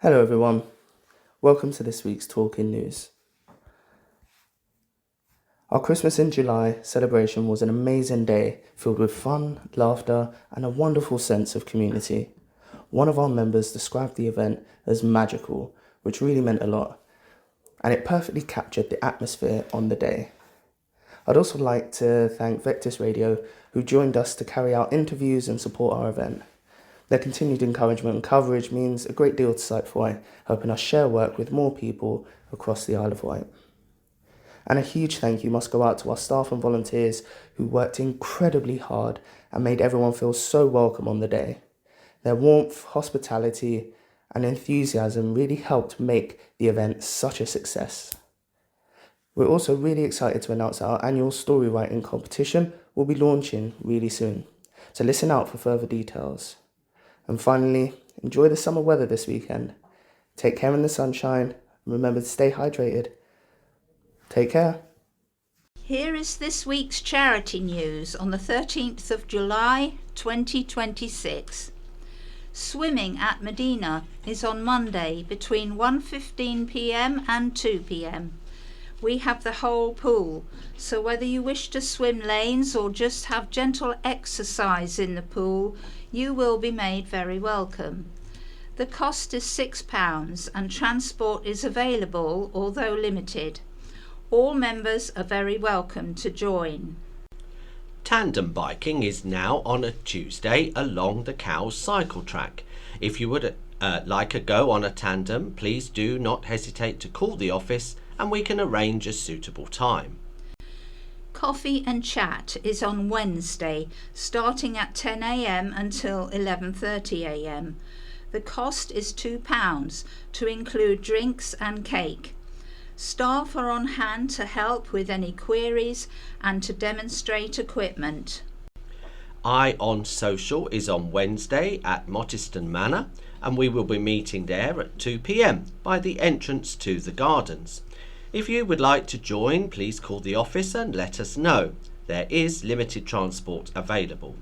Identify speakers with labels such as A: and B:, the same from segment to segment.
A: Hello everyone, welcome to this week's Talking News. Our Christmas in July celebration was an amazing day filled with fun, laughter and a wonderful sense of community. One of our members described the event as magical, which really meant a lot, and it perfectly captured the atmosphere on the day. I'd also like to thank Vectis Radio, who joined us to carry out interviews and support our event. Their continued encouragement and coverage means a great deal to Sight4Wight, helping us share work with more people across the Isle of Wight. And a huge thank you must go out to our staff and volunteers who worked incredibly hard and made everyone feel so welcome on the day. Their warmth, hospitality and enthusiasm really helped make the event such a success. We're also really excited to announce that our annual story writing competition will be launching really soon, so listen out for further details. And finally, enjoy the summer weather this weekend. Take care in the sunshine and remember to stay hydrated. Take care.
B: Here is this week's charity news on the 13th of July 2026. Swimming at Medina is on Monday between 1:15 p.m. and 2 p.m. We have the whole pool, so whether you wish to swim lanes or just have gentle exercise in the pool, you will be made very welcome. The cost is £6 and transport is available, although limited. All members are very welcome to join.
C: Tandem biking is now on a Tuesday along the Cowes cycle track. If you would like a go on a tandem, please do not hesitate to call the office and we can arrange a suitable time.
B: Coffee and Chat is on Wednesday, starting at 10 a.m. until 11:30 a.m. The cost is £2 to include drinks and cake. Staff are on hand to help with any queries and to demonstrate equipment.
C: Eye on Social is on Wednesday at Mottiston Manor and we will be meeting there at 2 p.m. by the entrance to the gardens. If you would like to join, please call the office and let us know. There is limited transport available.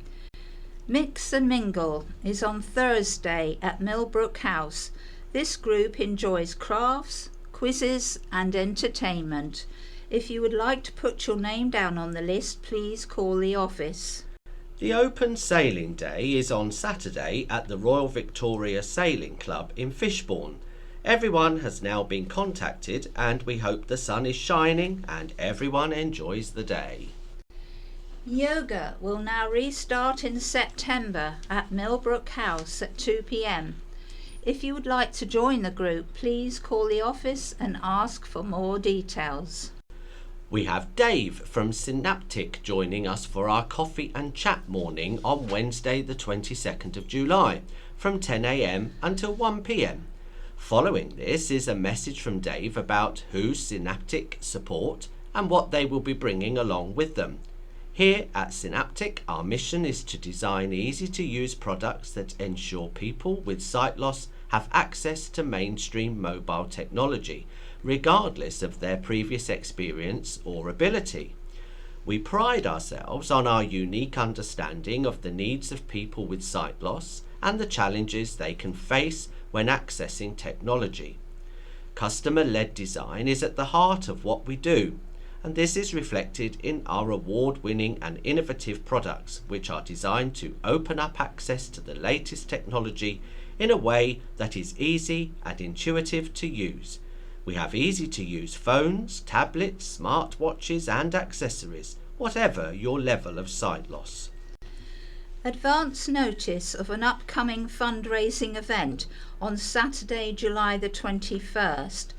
B: Mix and Mingle is on Thursday at Millbrook House. This group enjoys crafts, quizzes and entertainment. If you would like to put your name down on the list, please call the office.
C: The Open Sailing Day is on Saturday at the Royal Victoria Sailing Club in Fishbourne. Everyone has now been contacted and we hope the sun is shining and everyone enjoys the day.
B: Yoga will now restart in September at Millbrook House at 2 p.m. If you would like to join the group, please call the office and ask for more details.
C: We have Dave from Synaptic joining us for our coffee and chat morning on Wednesday the 22nd of July from 10 a.m. until 1 p.m. Following this is a message from Dave about who Synaptic support and what they will be bringing along with them. Here at Synaptic, our mission is to design easy-to-use products that ensure people with sight loss have access to mainstream mobile technology, regardless of their previous experience or ability. We pride ourselves on our unique understanding of the needs of people with sight loss and the challenges they can face when accessing technology. Customer-led design is at the heart of what we do, and this is reflected in our award-winning and innovative products, which are designed to open up access to the latest technology in a way that is easy and intuitive to use. We have easy-to-use phones, tablets, smartwatches and accessories, whatever your level of sight loss.
B: Advance notice of an upcoming fundraising event on Saturday, July the 21st.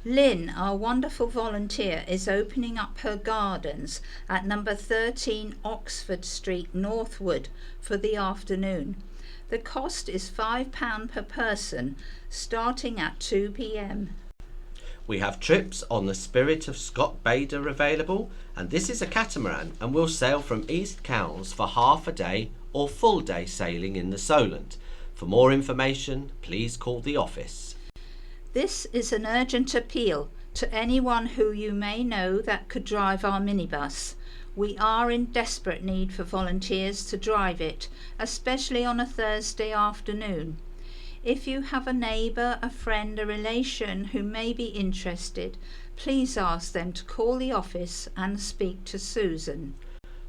B: Lynn, our wonderful volunteer, is opening up her gardens at number 13 Oxford Street, Northwood, for the afternoon. The cost is £5 per person, starting at 2 p.m.
C: We have trips on the Spirit of Scott Bader available, and this is a catamaran and will sail from East Cowes for half a day or full day sailing in the Solent. For more information, please call the office.
B: This is an urgent appeal to anyone who you may know that could drive our minibus. We are in desperate need for volunteers to drive it, especially on a Thursday afternoon. If you have a neighbour, a friend, a relation who may be interested, please ask them to call the office and speak to Susan.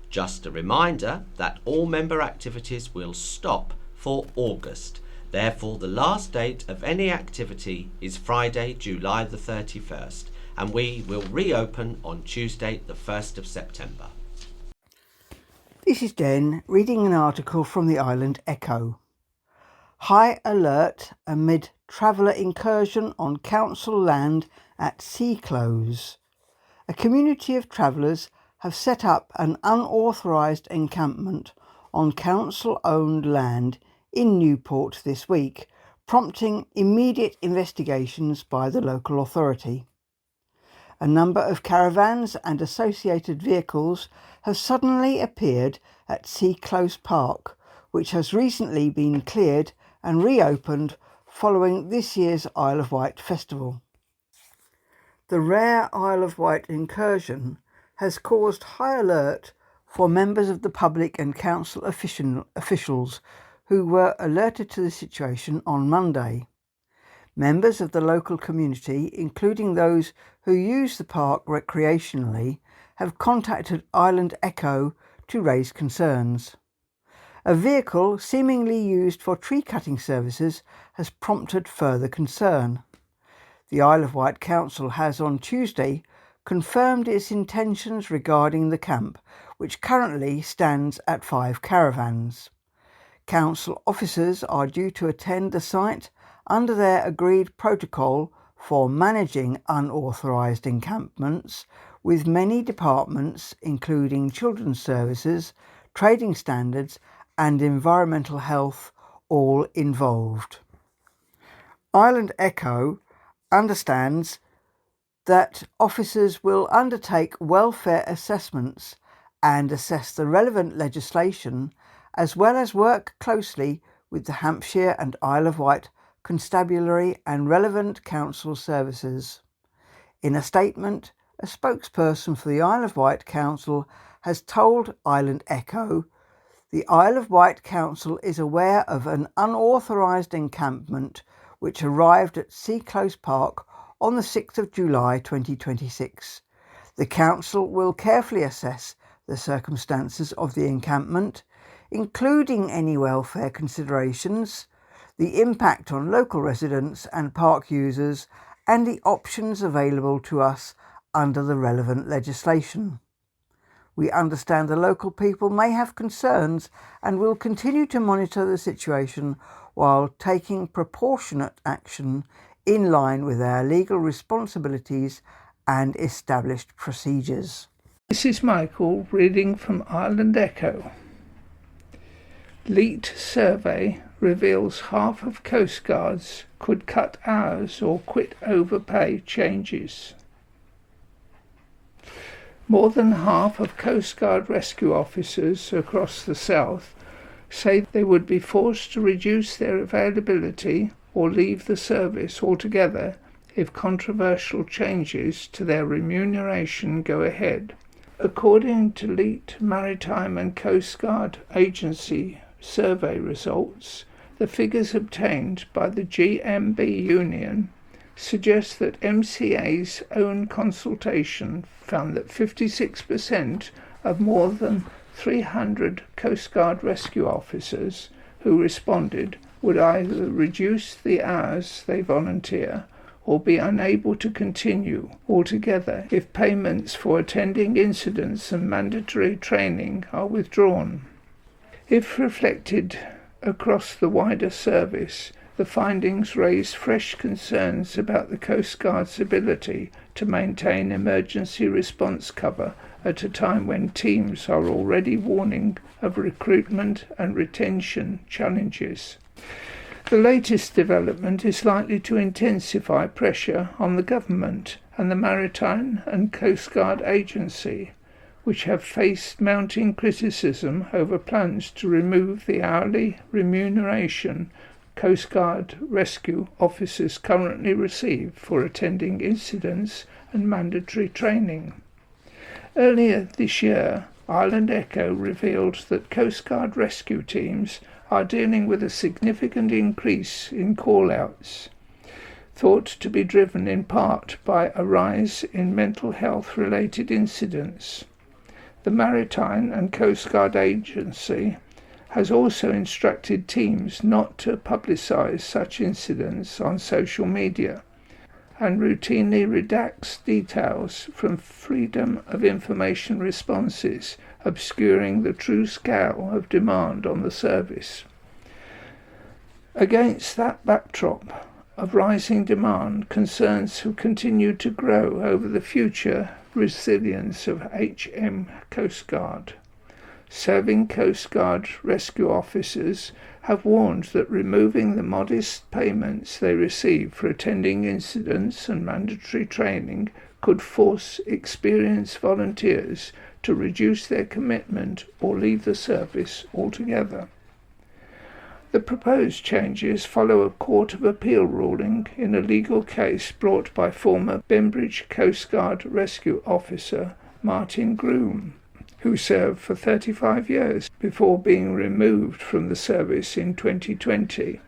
C: Just a reminder that all member activities will stop for August. Therefore, the last date of any activity is Friday, July the 31st, and we will reopen on Tuesday, the 1st of September.
D: This is Den reading an article from the Island Echo. High alert amid traveller incursion on council land at Sea Close. A community of travellers have set up an unauthorised encampment on council-owned land in Newport this week, prompting immediate investigations by the local authority. A number of caravans and associated vehicles have suddenly appeared at Sea Close Park, which has recently been cleared and reopened following this year's Isle of Wight festival. The rare Isle of Wight incursion has caused high alert for members of the public and council officials who were alerted to the situation on Monday. Members of the local community, including those who use the park recreationally, have contacted Island Echo to raise concerns. A vehicle seemingly used for tree cutting services has prompted further concern. The Isle of Wight Council has on Tuesday confirmed its intentions regarding the camp, which currently stands at 5 caravans. Council officers are due to attend the site under their agreed protocol for managing unauthorised encampments, with many departments, including Children's Services, Trading Standards and Environmental Health, all involved. Island Echo understands that officers will undertake welfare assessments and assess the relevant legislation, as well as work closely with the Hampshire and Isle of Wight Constabulary and relevant council services. In a statement, a spokesperson for the Isle of Wight Council has told Island Echo the Isle of Wight Council is aware of an unauthorised encampment which arrived at Sea Close Park on the 6th of July 2026. The Council will carefully assess the circumstances of the encampment, including any welfare considerations, the impact on local residents and park users, and the options available to us under the relevant legislation. We understand the local people may have concerns and will continue to monitor the situation while taking proportionate action in line with our legal responsibilities and established procedures.
E: This is Michael reading from Island Echo. Leet survey reveals half of Coast Guards could cut hours or quit overpay changes. More than half of Coast Guard rescue officers across the south say they would be forced to reduce their availability or leave the service altogether if controversial changes to their remuneration go ahead. According to Leet Maritime and Coast Guard Agency survey results, the figures obtained by the GMB Union suggest that MCA's own consultation found that 56% of more than 300 Coast Guard rescue officers who responded would either reduce the hours they volunteer or be unable to continue altogether if payments for attending incidents and mandatory training are withdrawn. If reflected across the wider service, the findings raise fresh concerns about the Coast Guard's ability to maintain emergency response cover at a time when teams are already warning of recruitment and retention challenges. The latest development is likely to intensify pressure on the government and the Maritime and Coast Guard Agency, which have faced mounting criticism over plans to remove the hourly remuneration Coast Guard rescue officers currently receive for attending incidents and mandatory training. Earlier this year, Island Echo revealed that Coast Guard rescue teams are dealing with a significant increase in call-outs, thought to be driven in part by a rise in mental health-related incidents. The Maritime and Coast Guard Agency has also instructed teams not to publicise such incidents on social media and routinely redacts details from Freedom of Information responses, obscuring the true scale of demand on the service. Against that backdrop of rising demand, concerns have continued to grow over the future resilience of HM Coast Guard. Serving Coast Guard rescue officers have warned that removing the modest payments they receive for attending incidents and mandatory training could force experienced volunteers to reduce their commitment or leave the service altogether. The proposed changes follow a Court of Appeal ruling in a legal case brought by former Bembridge Coast Guard rescue officer Martin Groom, who served for 35 years before being removed from the service in 2020.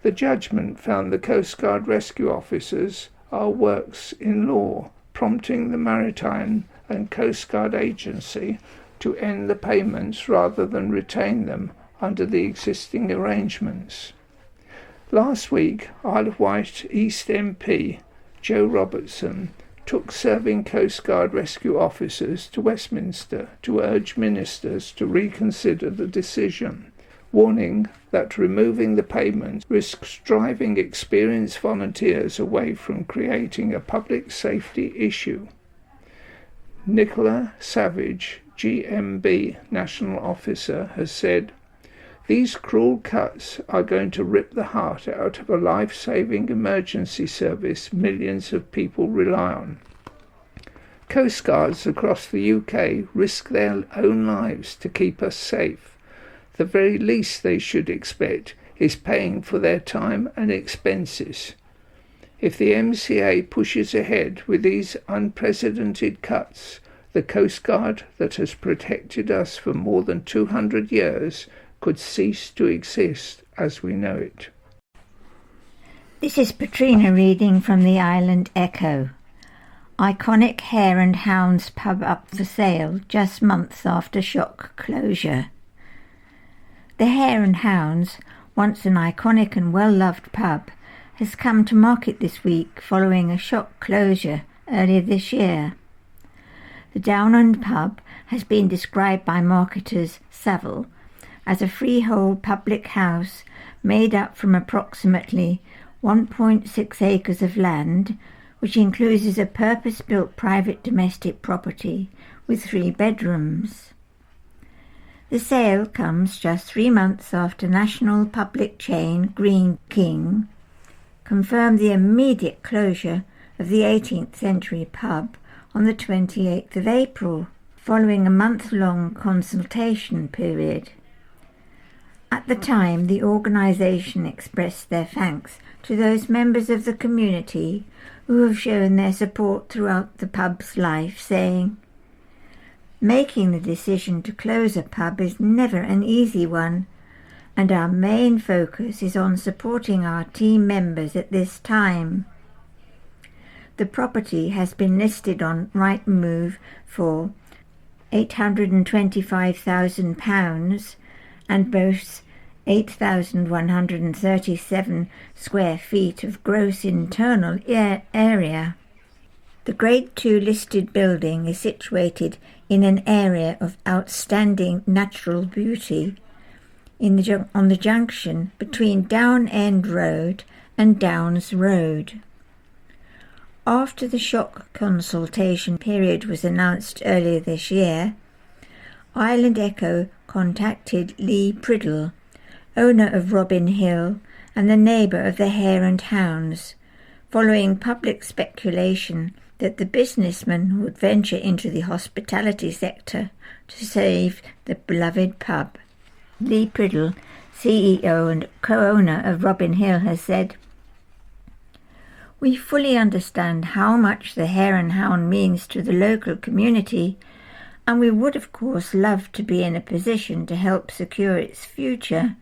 E: The judgment found the Coast Guard rescue officers are works in law, prompting the Maritime and Coast Guard Agency to end the payments rather than retain them under the existing arrangements. Last week, Isle of Wight East MP Joe Robertson took serving Coast Guard rescue officers to Westminster to urge ministers to reconsider the decision, warning that removing the payment risks driving experienced volunteers away from creating a public safety issue. Nicola Savage, GMB National Officer, has said, "These cruel cuts are going to rip the heart out of a life-saving emergency service millions of people rely on. Coast Guards across the UK risk their own lives to keep us safe. The very least they should expect is paying for their time and expenses. If the MCA pushes ahead with these unprecedented cuts, the Coast Guard that has protected us for more than 200 years could cease to exist as we know it."
F: This is Patrina reading from the Island Echo. Iconic Hare and Hounds pub up for sale just months after shock closure. The Hare and Hounds, once an iconic and well-loved pub, has come to market this week following a shock closure earlier this year. The Downend pub has been described by marketers Savile as a freehold public house made up from approximately 1.6 acres of land, which includes a purpose-built private domestic property with 3 bedrooms. The sale comes just 3 months after national public chain Greene King confirmed the immediate closure of the 18th century pub on the 28th of April, following a month-long consultation period. At the time, the organisation expressed their thanks to those members of the community who have shown their support throughout the pub's life, saying, "Making the decision to close a pub is never an easy one, and our main focus is on supporting our team members at this time." The property has been listed on Rightmove for £825,000 and boasts 8,137 square feet of gross internal area. The Grade 2 listed building is situated in an area of outstanding natural beauty on the junction between Downend Road and Downs Road. After the shock consultation period was announced earlier this year, Island Echo contacted Lee Priddle, owner of Robin Hill and the neighbour of the Hare and Hounds, following public speculation that the businessman would venture into the hospitality sector to save the beloved pub. Lee Priddle, CEO and co-owner of Robin Hill, has said, "We fully understand how much the Hare and Hound means to the local community, and we would of course love to be in a position to help secure its future.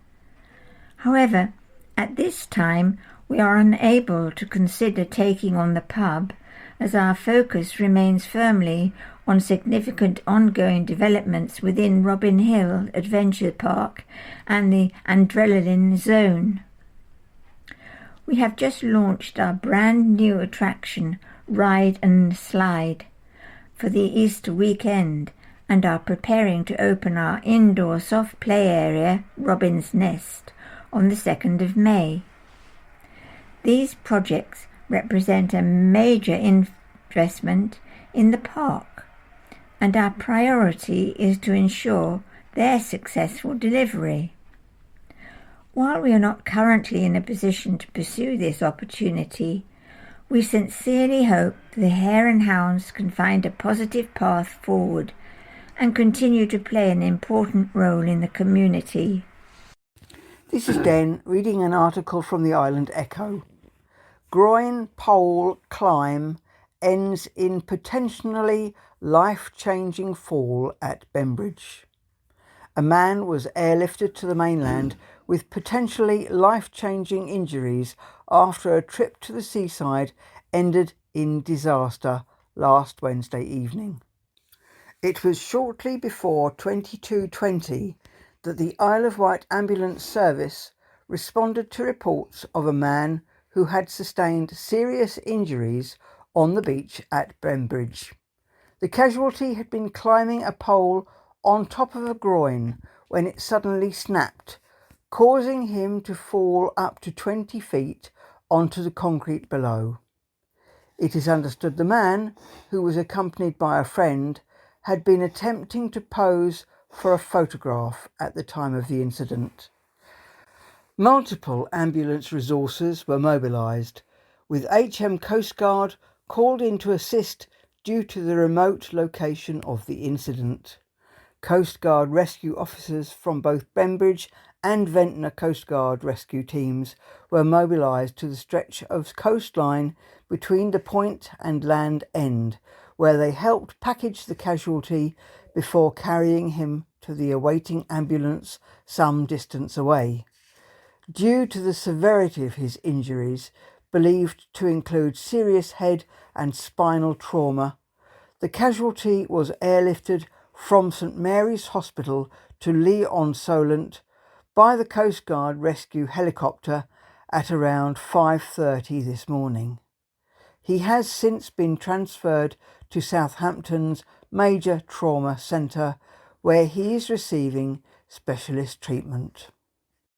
F: However, at this time we are unable to consider taking on the pub, as our focus remains firmly on significant ongoing developments within Robin Hill Adventure Park and the Adrenaline Zone. We have just launched our brand new attraction, Ride and Slide, for the Easter weekend, and are preparing to open our indoor soft play area, Robin's Nest, on the 2nd of May. These projects represent a major investment in the park, and our priority is to ensure their successful delivery. While we are not currently in a position to pursue this opportunity, we sincerely hope the Hare and Hounds can find a positive path forward and continue to play an important role in the community.
D: This is Den reading an article from the Island Echo. Groin pole climb ends in potentially life-changing fall at Bembridge. A man was airlifted to the mainland with potentially life-changing injuries after a trip to the seaside ended in disaster last Wednesday evening. It was shortly before 22:20 that the Isle of Wight Ambulance Service responded to reports of a man who had sustained serious injuries on the beach at Bembridge. The casualty had been climbing a pole on top of a groin when it suddenly snapped, causing him to fall up to 20 feet onto the concrete below. It is understood the man, who was accompanied by a friend, had been attempting to pose for a photograph at the time of the incident. Multiple ambulance resources were mobilised, with HM Coast Guard called in to assist due to the remote location of the incident. Coast Guard rescue officers from both Bembridge and Ventnor Coast Guard rescue teams were mobilised to the stretch of coastline between the point and land end, where they helped package the casualty before carrying him to the awaiting ambulance some distance away. Due to the severity of his injuries, believed to include serious head and spinal trauma, the casualty was airlifted from St Mary's Hospital to Lea-on-Solent by the Coast Guard rescue helicopter at around 5:30 this morning. He has since been transferred to Southampton's Major Trauma Centre, where he is receiving specialist treatment.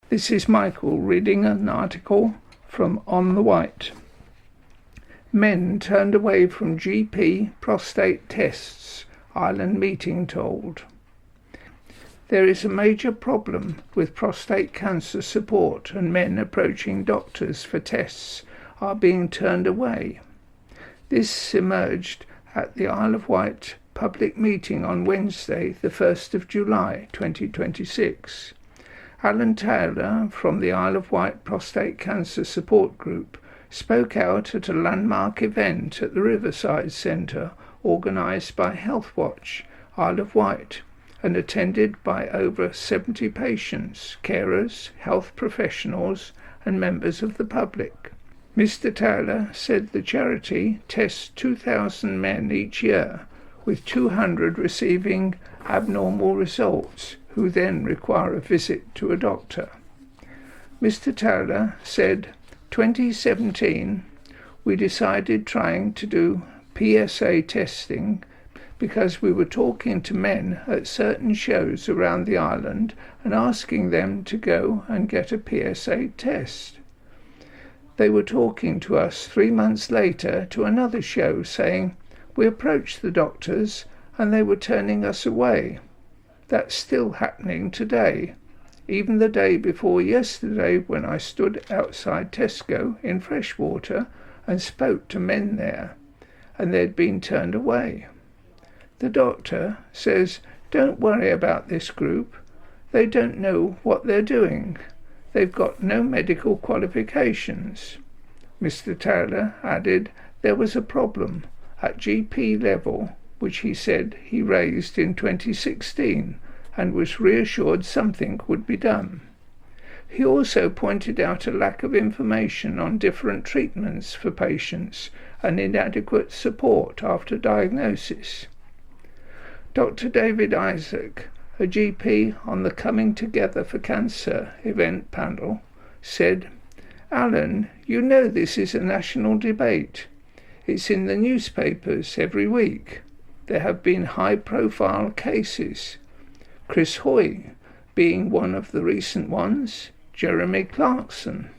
E: This is Michael reading an article from On the Wight. Men turned away from GP prostate tests, Island meeting told. There is a major problem with prostate cancer support, and men approaching doctors for tests are being turned away. This emerged at the Isle of Wight public meeting on Wednesday, the 1st of July 2026. Alan Taylor from the Isle of Wight Prostate Cancer Support Group spoke out at a landmark event at the Riverside Centre organised by Healthwatch Isle of Wight and attended by over 70 patients, carers, health professionals and members of the public. Mr. Taylor said the charity tests 2,000 men each year, with 200 receiving abnormal results, who then require a visit to a doctor. Mr. Taylor said, 2017, we decided trying to do PSA testing because we were talking to men at certain shows around the island and asking them to go and get a PSA test. They were talking to us 3 months later to another show saying, we approached the doctors and they were turning us away. That's still happening today. Even the day before yesterday, when I stood outside Tesco in Freshwater and spoke to men there, and they'd been turned away. The doctor says, don't worry about this group. They don't know what they're doing. They've got no medical qualifications. Mr. Taylor added there was a problem at GP level, which he said he raised in 2016 and was reassured something would be done. He also pointed out a lack of information on different treatments for patients and inadequate support after diagnosis. Dr. David Isaac, a GP on the Coming Together for Cancer event panel, said, "Alan, you know this is a national debate. It's in the newspapers every week. There have been high-profile cases. Chris Hoy being one of the recent ones, Jeremy Clarkson.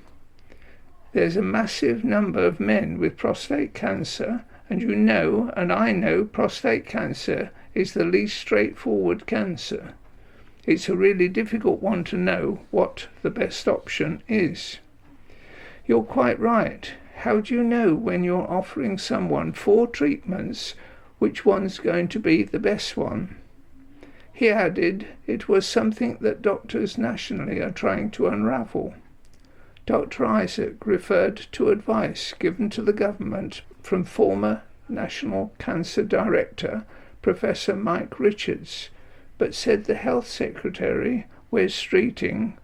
E: There's a massive number of men with prostate cancer, and you know, and I know, prostate cancer is the least straightforward cancer. It's a really difficult one to know what the best option is." You're quite right. How do you know when you're offering someone 4 treatments which one's going to be the best one? He added it was something that doctors nationally are trying to unravel. Dr. Isaac referred to advice given to the government from former National Cancer Director Professor Mike Richards, but said the Health Secretary, Wes Streeting,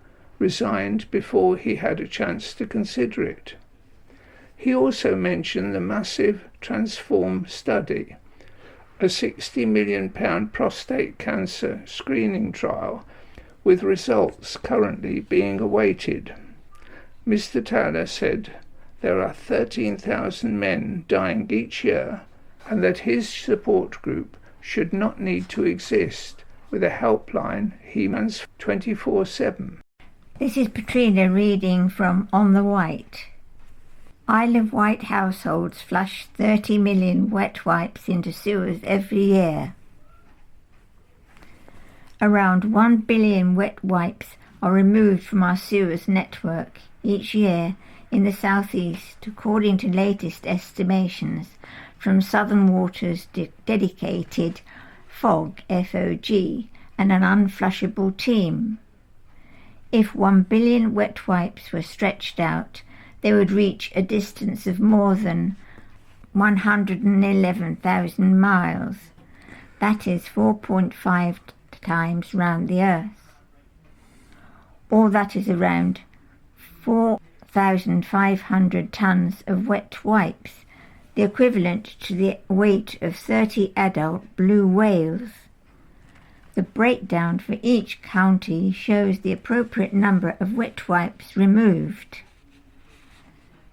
E: resigned before he had a chance to consider it. He also mentioned the massive Transform study, a £60 million prostate cancer screening trial with results currently being awaited. Mr. Taylor said there are 13,000 men dying each year and that his support group should not need to exist, with a helpline he mans 24/7.
F: This is Patrina reading from On the White. Isle of Wight households flush 30 million wet wipes into sewers every year. Around 1 billion wet wipes are removed from our sewers network each year in the southeast, according to latest estimations from Southern Water's dedicated FOG, F-O-G, and an unflushable team. If 1 billion wet wipes were stretched out, they would reach a distance of more than 111,000 miles. That is 4.5 times round the Earth. Or that is around 4,500 tons of wet wipes, the equivalent to the weight of 30 adult blue whales. The breakdown for each county shows the appropriate number of wet wipes removed.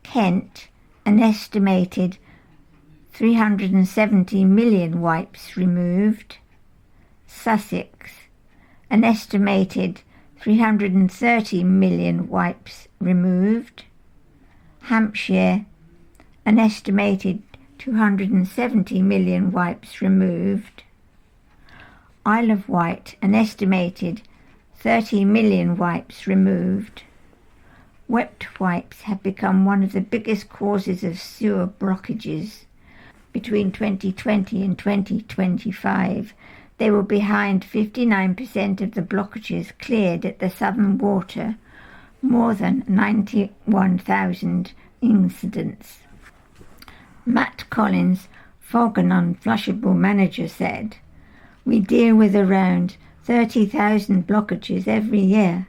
F: Kent, an estimated 370 million wipes removed. Sussex, an estimated 330 million wipes removed. Hampshire, an estimated 270 million wipes removed. Isle of Wight, an estimated 30 million wipes removed. Wet wipes have become one of the biggest causes of sewer blockages. Between 2020 and 2025, they were behind 59% of the blockages cleared at the Southern Water, more than 91,000 incidents. Matt Collins, FOG and Unflushable manager, said, "We deal with around 30,000 blockages every year,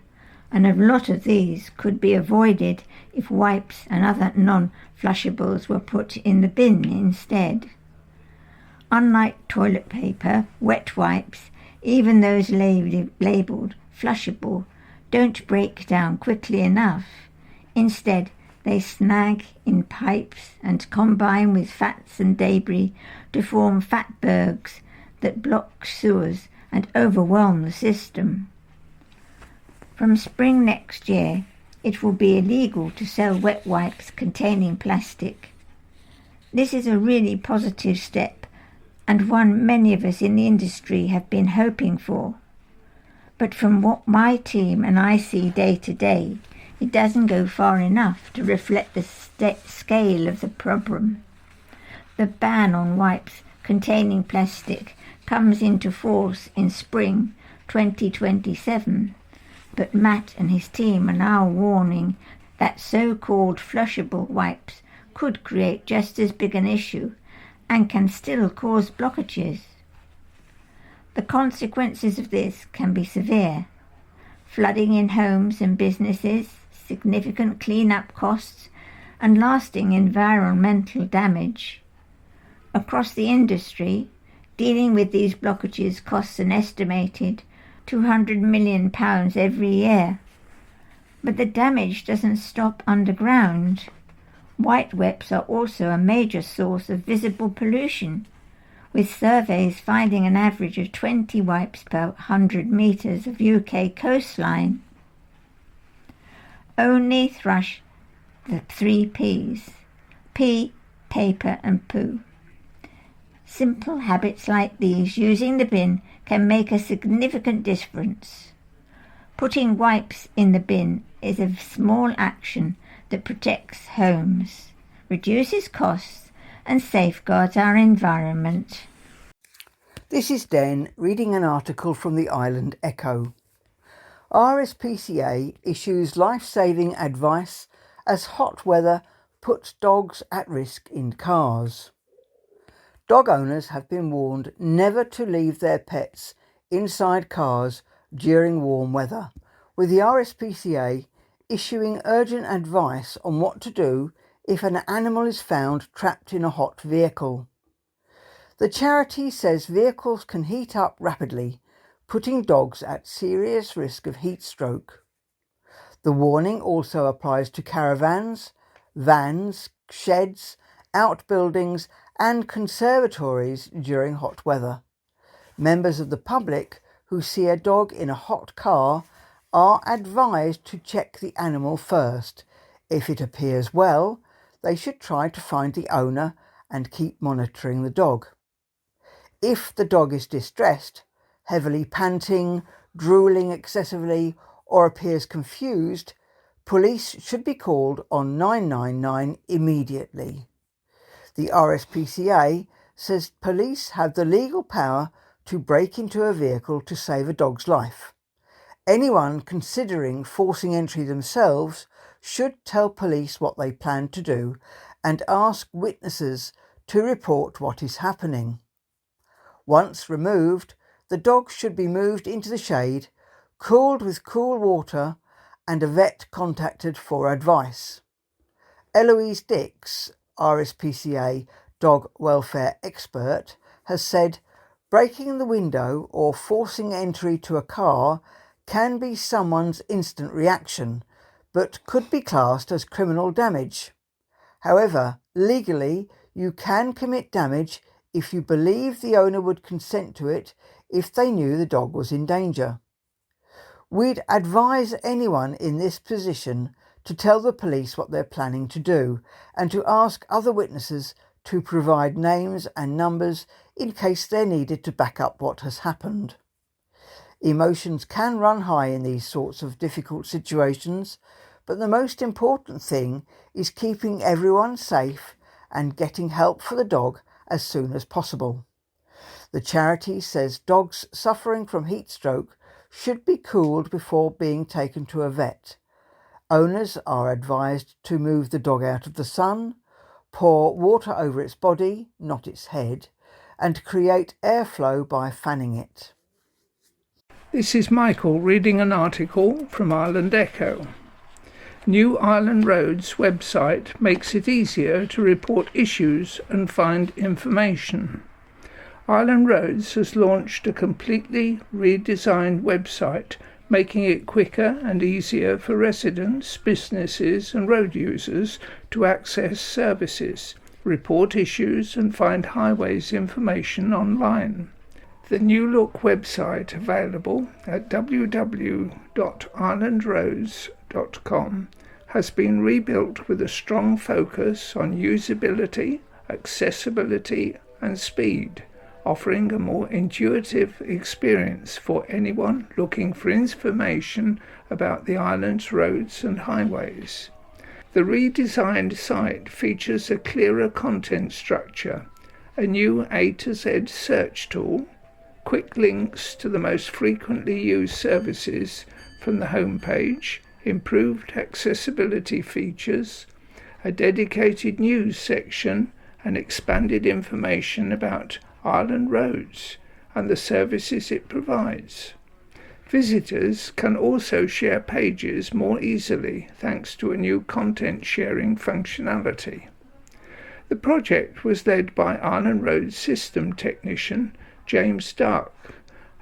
F: and a lot of these could be avoided if wipes and other non-flushables were put in the bin instead. Unlike toilet paper, wet wipes, even those labelled flushable, don't break down quickly enough. Instead, they snag in pipes and combine with fats and debris to form fatbergs that block sewers and overwhelm the system. From spring next year, it will be illegal to sell wet wipes containing plastic. This is a really positive step, and one many of us in the industry have been hoping for. But from what my team and I see day to day, it doesn't go far enough to reflect the scale of the problem. The ban on wipes containing plastic comes into force in spring 2027, but Matt and his team are now warning that so-called flushable wipes could create just as big an issue and can still cause blockages. The consequences of this can be severe. flooding in homes and businesses, significant clean-up costs, and lasting environmental damage. Across the industry, dealing with these blockages costs an estimated £200 million every year. But the damage doesn't stop underground. White webs are also a major source of visible pollution, with surveys finding an average of 20 wipes per 100 metres of UK coastline. Only thrush the 3 Ps: pee, paper and poo. Simple habits like these, using the bin, can make a significant difference. Putting wipes in the bin is a small action that protects homes, reduces costs and safeguards our environment.
D: This is Den reading an article from the Island Echo. RSPCA issues life-saving advice as hot weather puts dogs at risk in cars. Dog owners have been warned never to leave their pets inside cars during warm weather, with the RSPCA issuing urgent advice on what to do if an animal is found trapped in a hot vehicle. The charity says vehicles can heat up rapidly, putting dogs at serious risk of heat stroke. The warning also applies to caravans, vans, sheds, outbuildings and conservatories during hot weather. Members of the public who see a dog in a hot car are advised to check the animal first. If it appears well, they should try to find the owner and keep monitoring the dog. If the dog is distressed, heavily panting, drooling excessively, or appears confused, police should be called on 999 immediately. The RSPCA says police have the legal power to break into a vehicle to save a dog's life. Anyone considering forcing entry themselves should tell police what they plan to do and ask witnesses to report what is happening. Once removed, the dog should be moved into the shade, cooled with cool water, and a vet contacted for advice. Eloise Dix, RSPCA dog welfare expert, has said breaking the window or forcing entry to a car can be someone's instant reaction, but could be classed as criminal damage. However, legally, you can commit damage if you believe the owner would consent to it if they knew the dog was in danger. We'd advise anyone in this position to tell the police what they're planning to do and to ask other witnesses to provide names and numbers in case they're needed to back up what has happened. Emotions can run high in these sorts of difficult situations, but the most important thing is keeping everyone safe and getting help for the dog as soon as possible. The charity says dogs suffering from heat stroke should be cooled before being taken to a vet. Owners are advised to move the dog out of the sun, pour water over its body, not its head, and create airflow by fanning it.
E: This is Michael reading an article from Island Echo. New Island Roads website makes it easier to report issues and find information. Island Roads has launched a completely redesigned website, making it quicker and easier for residents, businesses and road users to access services, report issues and find highways information online. The new look website, available at www.islandroads.com, has been rebuilt with a strong focus on usability, accessibility and speed, offering a more intuitive experience for anyone looking for information about the island's roads and highways. The redesigned site features a clearer content structure, a new A to Z search tool, quick links to the most frequently used services from the homepage, improved accessibility features, a dedicated news section and expanded information about Island Roads and the services it provides. Visitors can also share pages more easily thanks to a new content sharing functionality. The project was led by Ireland Road system technician James Dark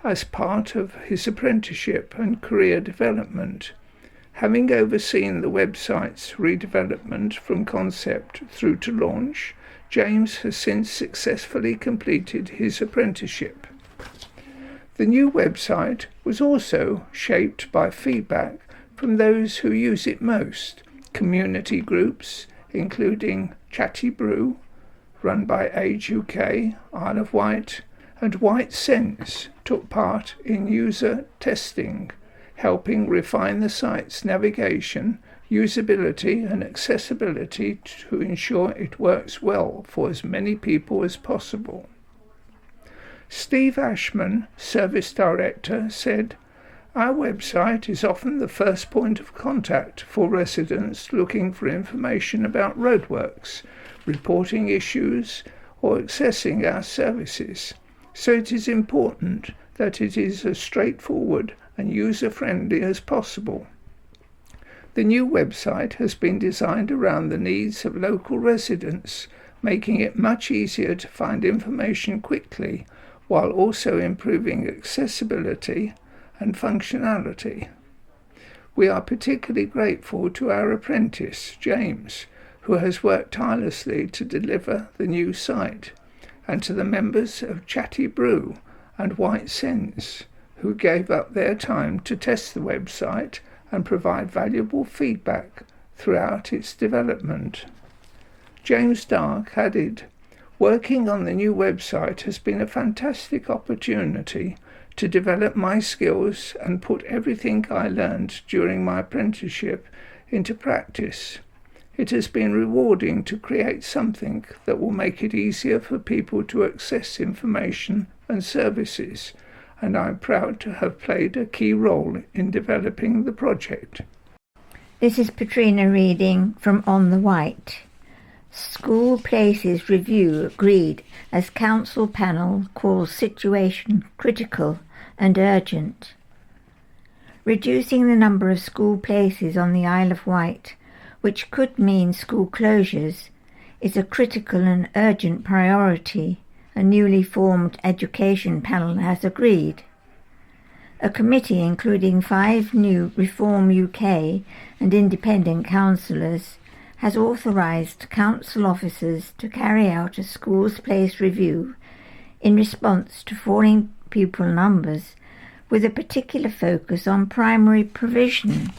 E: as part of his apprenticeship and career development. Having overseen the website's redevelopment from concept through to launch, James has since successfully completed his apprenticeship. The new website was also shaped by feedback from those who use it most. Community groups, including Chatty Brew, run by Age UK, Isle of Wight, and White Sense, took part in user testing, helping refine the site's navigation, usability and accessibility to ensure it works well for as many people as possible. Steve Ashman, Service Director, said, "Our website is often the first point of contact for residents looking for information about roadworks, reporting issues or accessing our services. So it is important that it is as straightforward and user-friendly as possible." The new website has been designed around the needs of local residents, making it much easier to find information quickly, while also improving accessibility and functionality. We are particularly grateful to our apprentice, James, who has worked tirelessly to deliver the new site, and to the members of Chatty Brew and White Sense, who gave up their time to test the website and provide valuable feedback throughout its development. James Dark added, "Working on the new website has been a fantastic opportunity to develop my skills and put everything I learned during my apprenticeship into practice. It has been rewarding to create something that will make it easier for people to access information and services, and I'm proud to have played a key role in developing the project."
F: This is Patrina reading from On the White. School Places Review agreed as Council panel calls situation critical and urgent. Reducing the number of school places on the Isle of Wight, which could mean school closures, is a critical and urgent priority, a newly formed education panel has agreed. A committee including 5 new Reform UK and independent councillors has authorised council officers to carry out a schools place review in response to falling pupil numbers, with a particular focus on primary provision.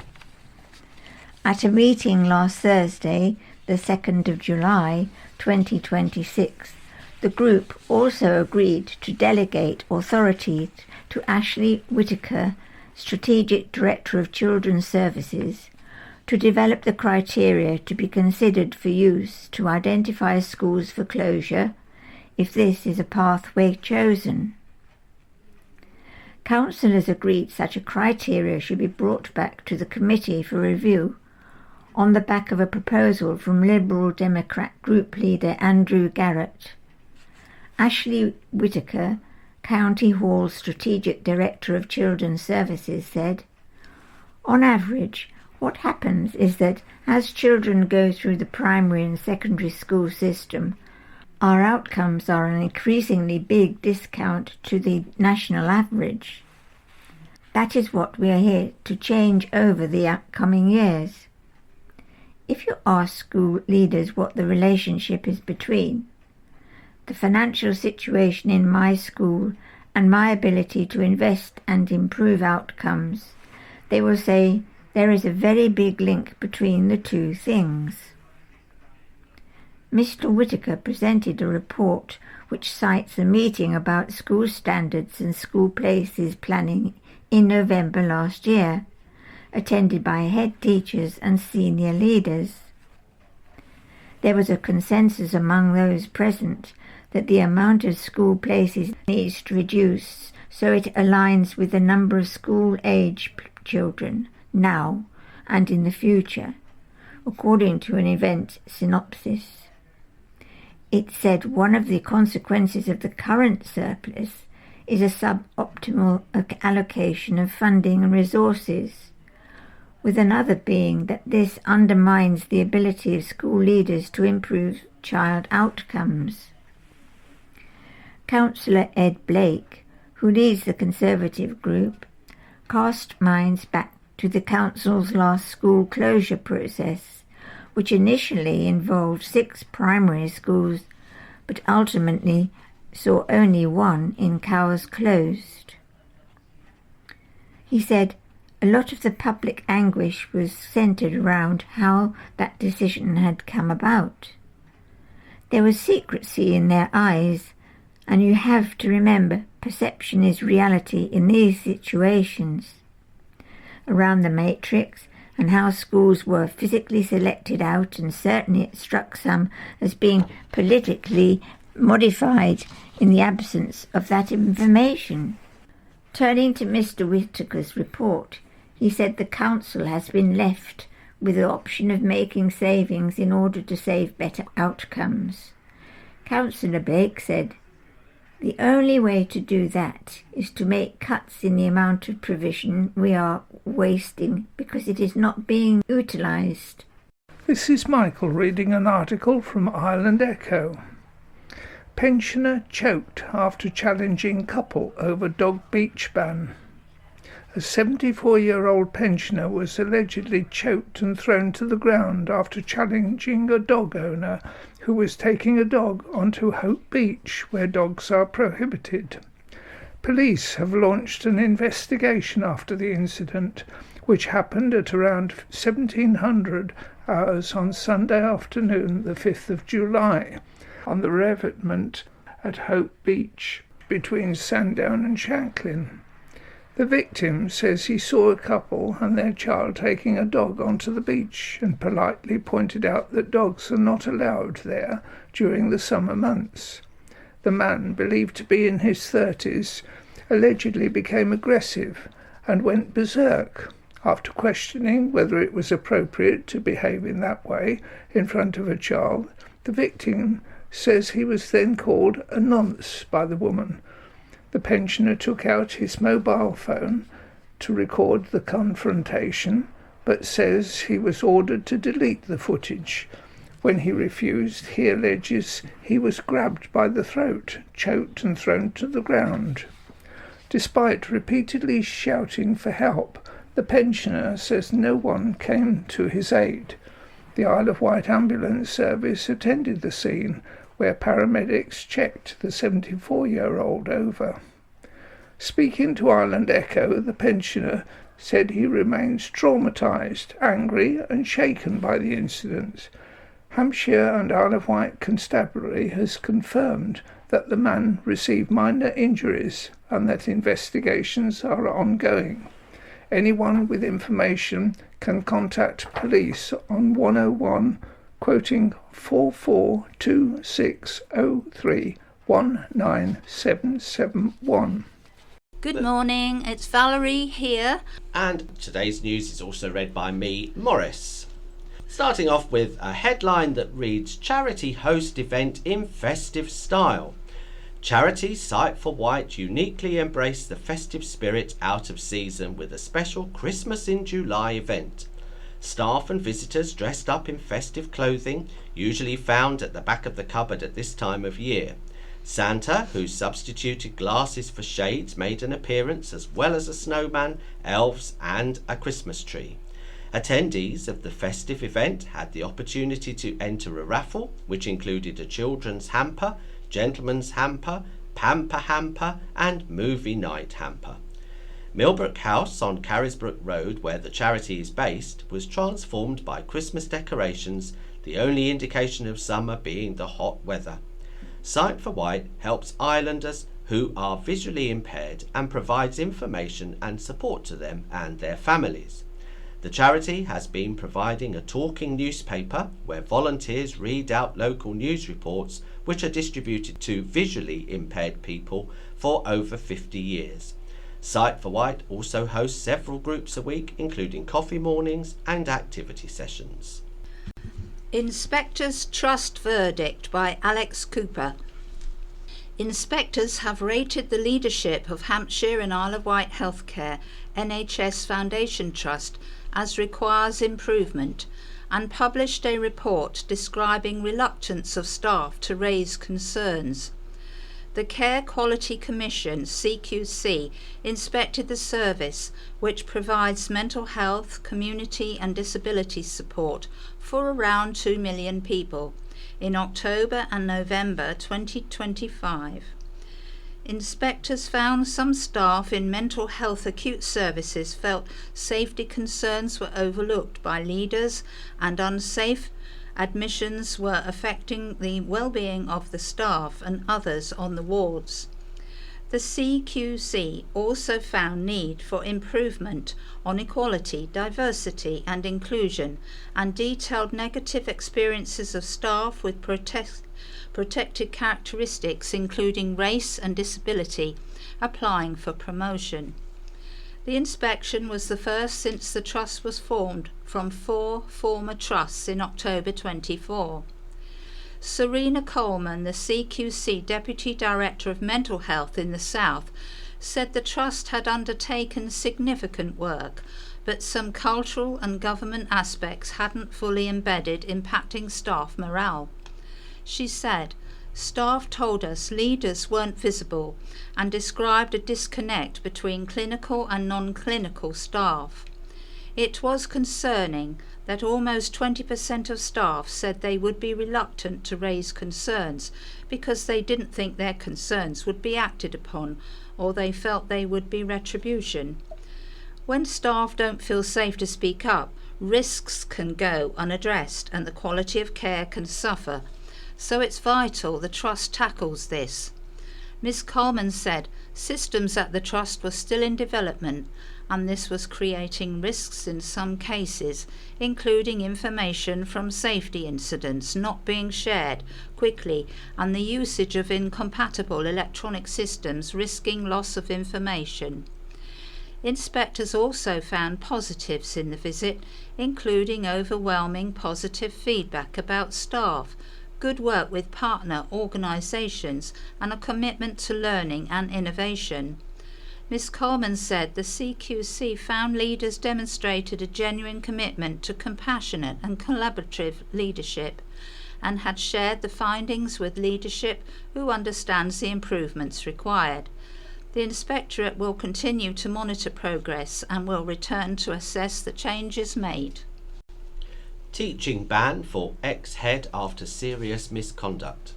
F: At a meeting last Thursday, the 2nd of July 2026, the group also agreed to delegate authority to Ashley Whitaker, Strategic Director of Children's Services, to develop the criteria to be considered for use to identify schools for closure, if this is a pathway chosen. Councillors agreed such a criteria should be brought back to the committee for review on the back of a proposal from Liberal Democrat group leader Andrew Garrett. Ashley Whitaker, County Hall Strategic Director of Children's Services, said, "On average, what happens is that as children go through the primary and secondary school system, our outcomes are an increasingly big discount to the national average. That is what we are here to change over the upcoming years. If you ask school leaders what the relationship is between the financial situation in my school and my ability to invest and improve outcomes, they will say there is a very big link between the two things." Mr. Whitaker presented a report which cites a meeting about school standards and school places planning in November last year, attended by head teachers and senior leaders. There was a consensus among those present that the amount of school places needs to reduce so it aligns with the number of school-age children now and in the future, according to an event synopsis. It said one of the consequences of the current surplus is a suboptimal allocation of funding and resources, with another being that this undermines the ability of school leaders to improve child outcomes. Councillor Ed Blake, who leads the Conservative group, cast minds back to the council's last school closure process, which initially involved 6 primary schools, but ultimately saw only 1 in Cowes closed. He said a lot of the public anguish was centred around how that decision had come about. There was secrecy in their eyes, and you have to remember perception is reality in these situations. Around the matrix and how schools were physically selected out, and certainly it struck some as being politically modified in the absence of that information. Turning to Mr. Whittaker's report, he said the council has been left with the option of making savings in order to save better outcomes. Councillor Blake said, "The only way to do that is to make cuts in the amount of provision we are wasting because it is not being utilised."
E: This is Michael reading an article from Island Echo. Pensioner choked after challenging couple over dog beach ban. A 74-year-old pensioner was allegedly choked and thrown to the ground after challenging a dog owner who was taking a dog onto Hope Beach, where dogs are prohibited. Police have launched an investigation after the incident, which happened at around 1700 hours on Sunday afternoon, the 5th of July, on the revetment at Hope Beach between Sandown and Shanklin. The victim says he saw a couple and their child taking a dog onto the beach and politely pointed out that dogs are not allowed there during the summer months. The man, believed to be in his 30s, allegedly became aggressive and went berserk. After questioning whether it was appropriate to behave in that way in front of a child, the victim says he was then called a nonce by the woman. The pensioner took out his mobile phone to record the confrontation, but says he was ordered to delete the footage. When he refused, he alleges he was grabbed by the throat, choked and thrown to the ground. Despite repeatedly shouting for help, the pensioner says no one came to his aid. The Isle of Wight ambulance service attended the scene, where paramedics checked the 74-year-old over. Speaking to Island Echo, the pensioner said he remains traumatised, angry and shaken by the incident. Hampshire and Isle of Wight Constabulary has confirmed that the man received minor injuries and that investigations are ongoing. Anyone with information can contact police on 101, quoting 4426031971.
B: Good morning, it's Valerie here.
C: And today's news is also read by me, Morris. Starting off with a headline that reads, "Charity host event in festive style." Charity Sight for Wight uniquely embraced the festive spirit out of season with a special Christmas in July event. Staff and visitors dressed up in festive clothing, usually found at the back of the cupboard at this time of year. Santa, who substituted glasses for shades, made an appearance, as well as a snowman, elves and a Christmas tree. Attendees of the festive event had the opportunity to enter a raffle, which included a children's hamper, gentleman's hamper, pamper hamper and movie night hamper. Millbrook House on Carisbrook Road, where the charity is based, was transformed by Christmas decorations, the only indication of summer being the hot weather. Sight for Wight helps islanders who are visually impaired and provides information and support to them and their families. The charity has been providing a talking newspaper where volunteers read out local news reports which are distributed to visually impaired people for over 50 years. Sight for Wight also hosts several groups a week, including coffee mornings and activity sessions.
B: Inspector's Trust Verdict by Alex Cooper. Inspectors have rated the leadership of Hampshire and Isle of Wight Healthcare NHS Foundation Trust as requires improvement, and published a report describing reluctance of staff to raise concerns. The Care Quality Commission, CQC, inspected the service, which provides mental health, community and disability support for around 2 million people, in October and November 2025. Inspectors found some staff in mental health acute services felt safety concerns were overlooked by leaders and unsafe admissions were affecting the well-being of the staff and others on the wards. The CQC also found need for improvement on equality, diversity and inclusion, and detailed negative experiences of staff with protected characteristics including race and disability applying for promotion. The inspection was the first since the trust was formed from 4 former trusts in October 24. Serena Coleman, the CQC Deputy Director of Mental Health in the South, said the trust had undertaken significant work, but some cultural and government aspects hadn't fully embedded, impacting staff morale. She said, "Staff told us leaders weren't visible and described a disconnect between clinical and non-clinical staff. It was concerning that almost 20% of staff said they would be reluctant to raise concerns because they didn't think their concerns would be acted upon, or they felt they would be retribution. When staff don't feel safe to speak up, risks can go unaddressed and the quality of care can suffer. So it's vital the Trust tackles this." Ms. Coleman said systems at the Trust were still in development, and this was creating risks in some cases, including information from safety incidents not being shared quickly and the usage of incompatible electronic systems risking loss of information. Inspectors also found positives in the visit, including overwhelming positive feedback about staff, good work with partner organisations and a commitment to learning and innovation. Ms. Coleman said the CQC found leaders demonstrated a genuine commitment to compassionate and collaborative leadership and had shared the findings with leadership who understands the improvements required. The Inspectorate will continue to monitor progress and will return to assess the changes made.
C: Teaching ban for ex-head after serious misconduct.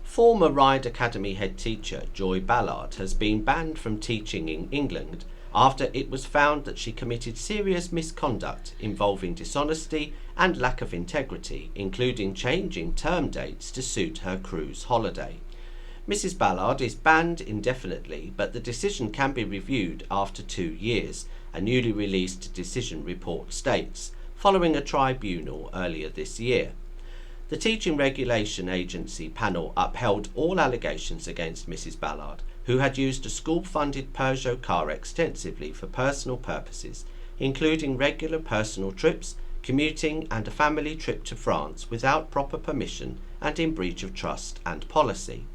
C: Former Ryde Academy head teacher Joy Ballard has been banned from teaching in England after it was found that she committed serious misconduct involving dishonesty and lack of integrity, including changing term dates to suit her cruise holiday. Mrs. Ballard is banned indefinitely, but the decision can be reviewed after 2 years, a newly released decision report states, following a tribunal earlier this year. The Teaching Regulation Agency panel upheld all allegations against Mrs. Ballard, who had used a school-funded Peugeot car extensively for personal purposes, including regular personal trips, commuting and a family trip to France without proper permission and in breach of trust and policy.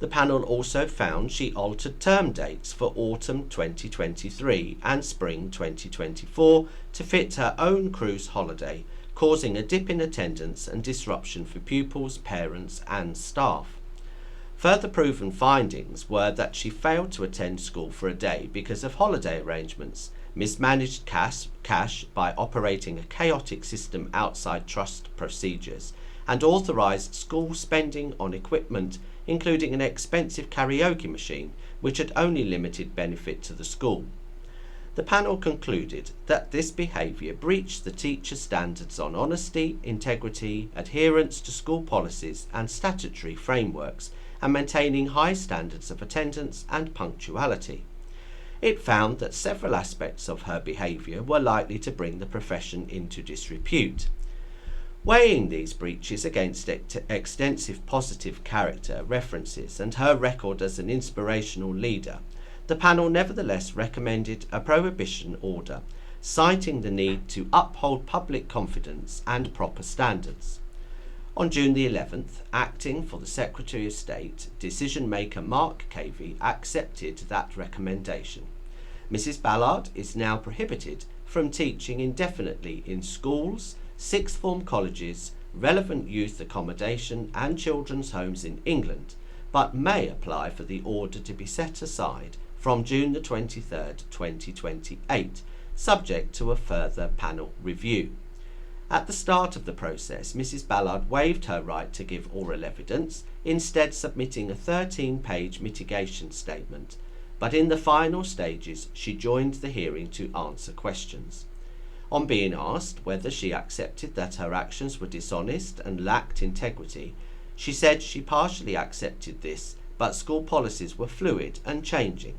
C: The panel also found she altered term dates for autumn 2023 and spring 2024 to fit her own cruise holiday, causing a dip in attendance and disruption for pupils, parents and staff. Further proven findings were that she failed to attend school for a day because of holiday arrangements, mismanaged cash by operating a chaotic system outside trust procedures, and authorised school spending on equipment, including an expensive karaoke machine, which had only limited benefit to the school. The panel concluded that this behaviour breached the teacher standards on honesty, integrity, adherence to school policies and statutory frameworks, and maintaining high standards of attendance and punctuality. It found that several aspects of her behaviour were likely to bring the profession into disrepute. Weighing these breaches against extensive positive character references and her record as an inspirational leader, the panel nevertheless recommended a prohibition order, citing the need to uphold public confidence and proper standards. On June the 11th, acting for the Secretary of State, decision maker Mark Cavey accepted that recommendation. Mrs. Ballard is now prohibited from teaching indefinitely in schools, sixth form colleges, relevant youth accommodation and children's homes in England, but may apply for the order to be set aside from June the 23rd, 2028, subject to a further panel review. At the start of the process, Mrs. Ballard waived her right to give oral evidence, instead submitting a 13-page mitigation statement, but in the final stages she joined the hearing to answer questions. On being asked whether she accepted that her actions were dishonest and lacked integrity, she said she partially accepted this, but school policies were fluid and changing.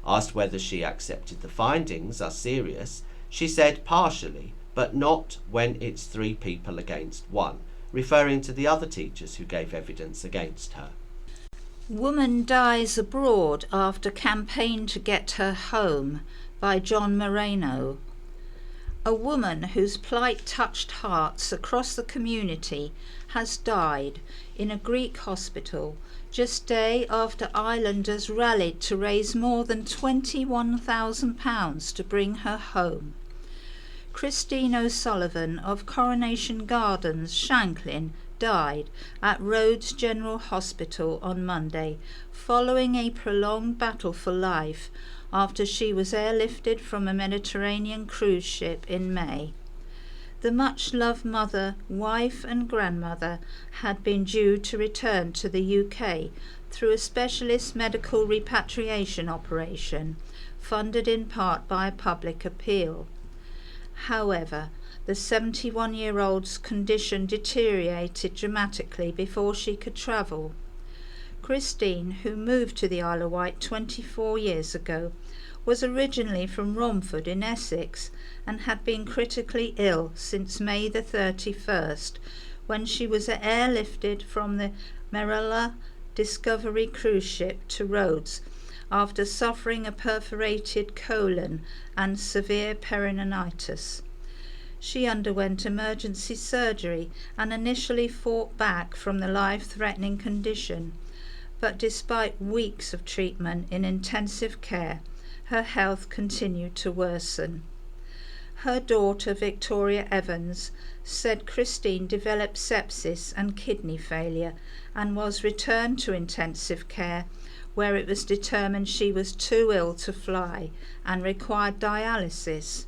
C: Asked whether she accepted the findings are serious, she said partially, but not when it's 3 people against 1, referring to the other teachers who gave evidence against her.
B: Woman Dies Abroad After Campaign to Get Her Home by John Moreno. A woman whose plight touched hearts across the community has died in a Greek hospital just day after islanders rallied to raise more than £21,000 to bring her home. Christine O'Sullivan of Coronation Gardens, Shanklin, died at Rhodes General Hospital on Monday following a prolonged battle for life after she was airlifted from a Mediterranean cruise ship in May. The much-loved mother, wife and grandmother had been due to return to the UK through a specialist medical repatriation operation, funded in part by a public appeal. However, the 71-year-old's condition deteriorated dramatically before she could travel. Christine, who moved to the Isle of Wight 24 years ago, was originally from Romford in Essex and had been critically ill since May the 31st, when she was airlifted from the Marella Discovery cruise ship to Rhodes after suffering a perforated colon and severe peritonitis. She underwent emergency surgery and initially fought back from the life-threatening condition, but despite weeks of treatment in intensive care, her health continued to worsen. Her daughter, Victoria Evans, said Christine developed sepsis and kidney failure and was returned to intensive care, where it was determined she was too ill to fly and required dialysis.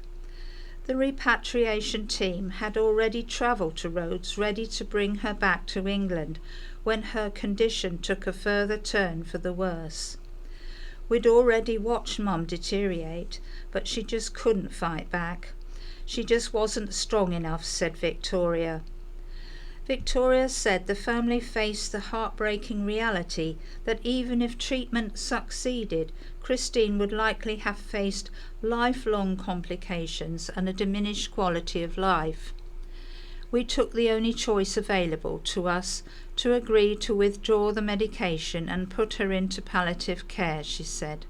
B: The repatriation team had already travelled to Rhodes ready to bring her back to England when her condition took a further turn for the worse. We'd already watched Mum deteriorate, but she just couldn't fight back. She just wasn't strong enough, said Victoria. Victoria said the family faced the heartbreaking reality that even if treatment succeeded, Christine would likely have faced lifelong complications and a diminished quality of life. We took the only choice available to us to agree to withdraw the medication and put her into palliative care, she said.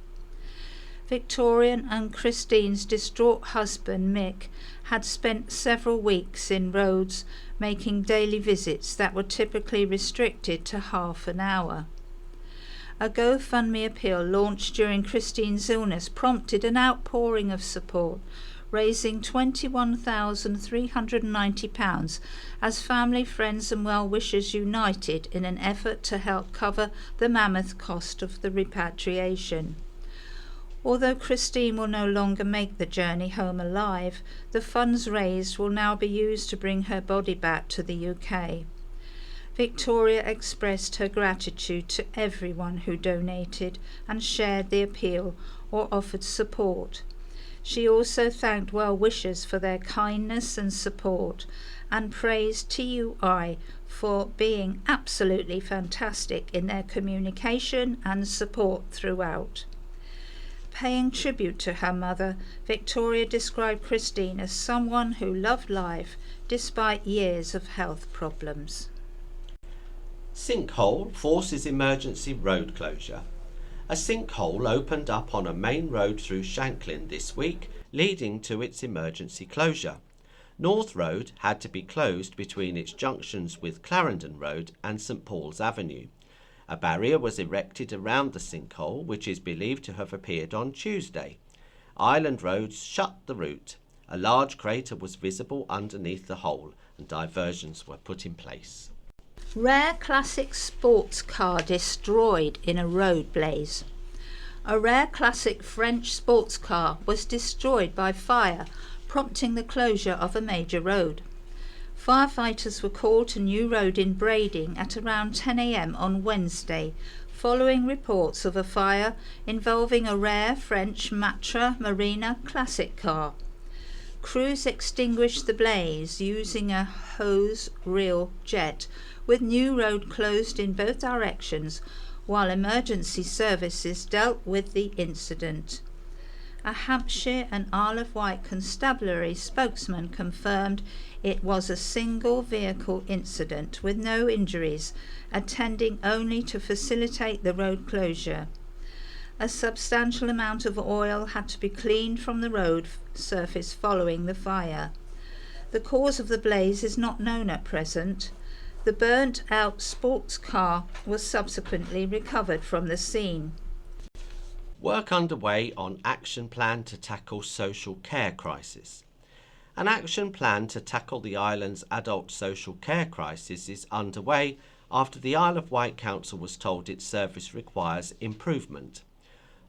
B: Victoria and Christine's distraught husband, Mick, had spent several weeks in Rhodes making daily visits that were typically restricted to half an hour. A GoFundMe appeal launched during Christine's illness prompted an outpouring of support, raising £21,390 as family, friends and well-wishers united in an effort to help cover the mammoth cost of the repatriation. Although Christine will no longer make the journey home alive, the funds raised will now be used to bring her body back to the UK. Victoria expressed her gratitude to everyone who donated and shared the appeal or offered support. She also thanked well-wishers for their kindness and support and praised TUI for being absolutely fantastic in their communication and support throughout. Paying tribute to her mother, Victoria described Christine as someone who loved life despite years of health problems.
C: Sinkhole forces emergency road closure. A sinkhole opened up on a main road through Shanklin this week, leading to its emergency closure. North Road had to be closed between its junctions with Clarendon Road and St Paul's Avenue. A barrier was erected around the sinkhole, which is believed to have appeared on Tuesday. Island roads shut the route. A large crater was visible underneath the hole, and diversions were put in place.
B: Rare classic sports car destroyed in a road blaze. A rare classic French sports car was destroyed by fire, prompting the closure of a major road. Firefighters were called to New Road in Brading at around 10 a.m. on Wednesday, following reports of a fire involving a rare French Matra Marina classic car. Crews extinguished the blaze using a hose reel jet, with New Road closed in both directions, while emergency services dealt with the incident. A Hampshire and Isle of Wight constabulary spokesman confirmed it was a single vehicle incident with no injuries, attending only to facilitate the road closure. A substantial amount of oil had to be cleaned from the road surface following the fire. The cause of the blaze is not known at present. The burnt-out sports car was subsequently recovered from the scene.
C: Work underway on action plan to tackle social care crisis. An action plan to tackle the island's adult social care crisis is underway after the Isle of Wight Council was told its service requires improvement.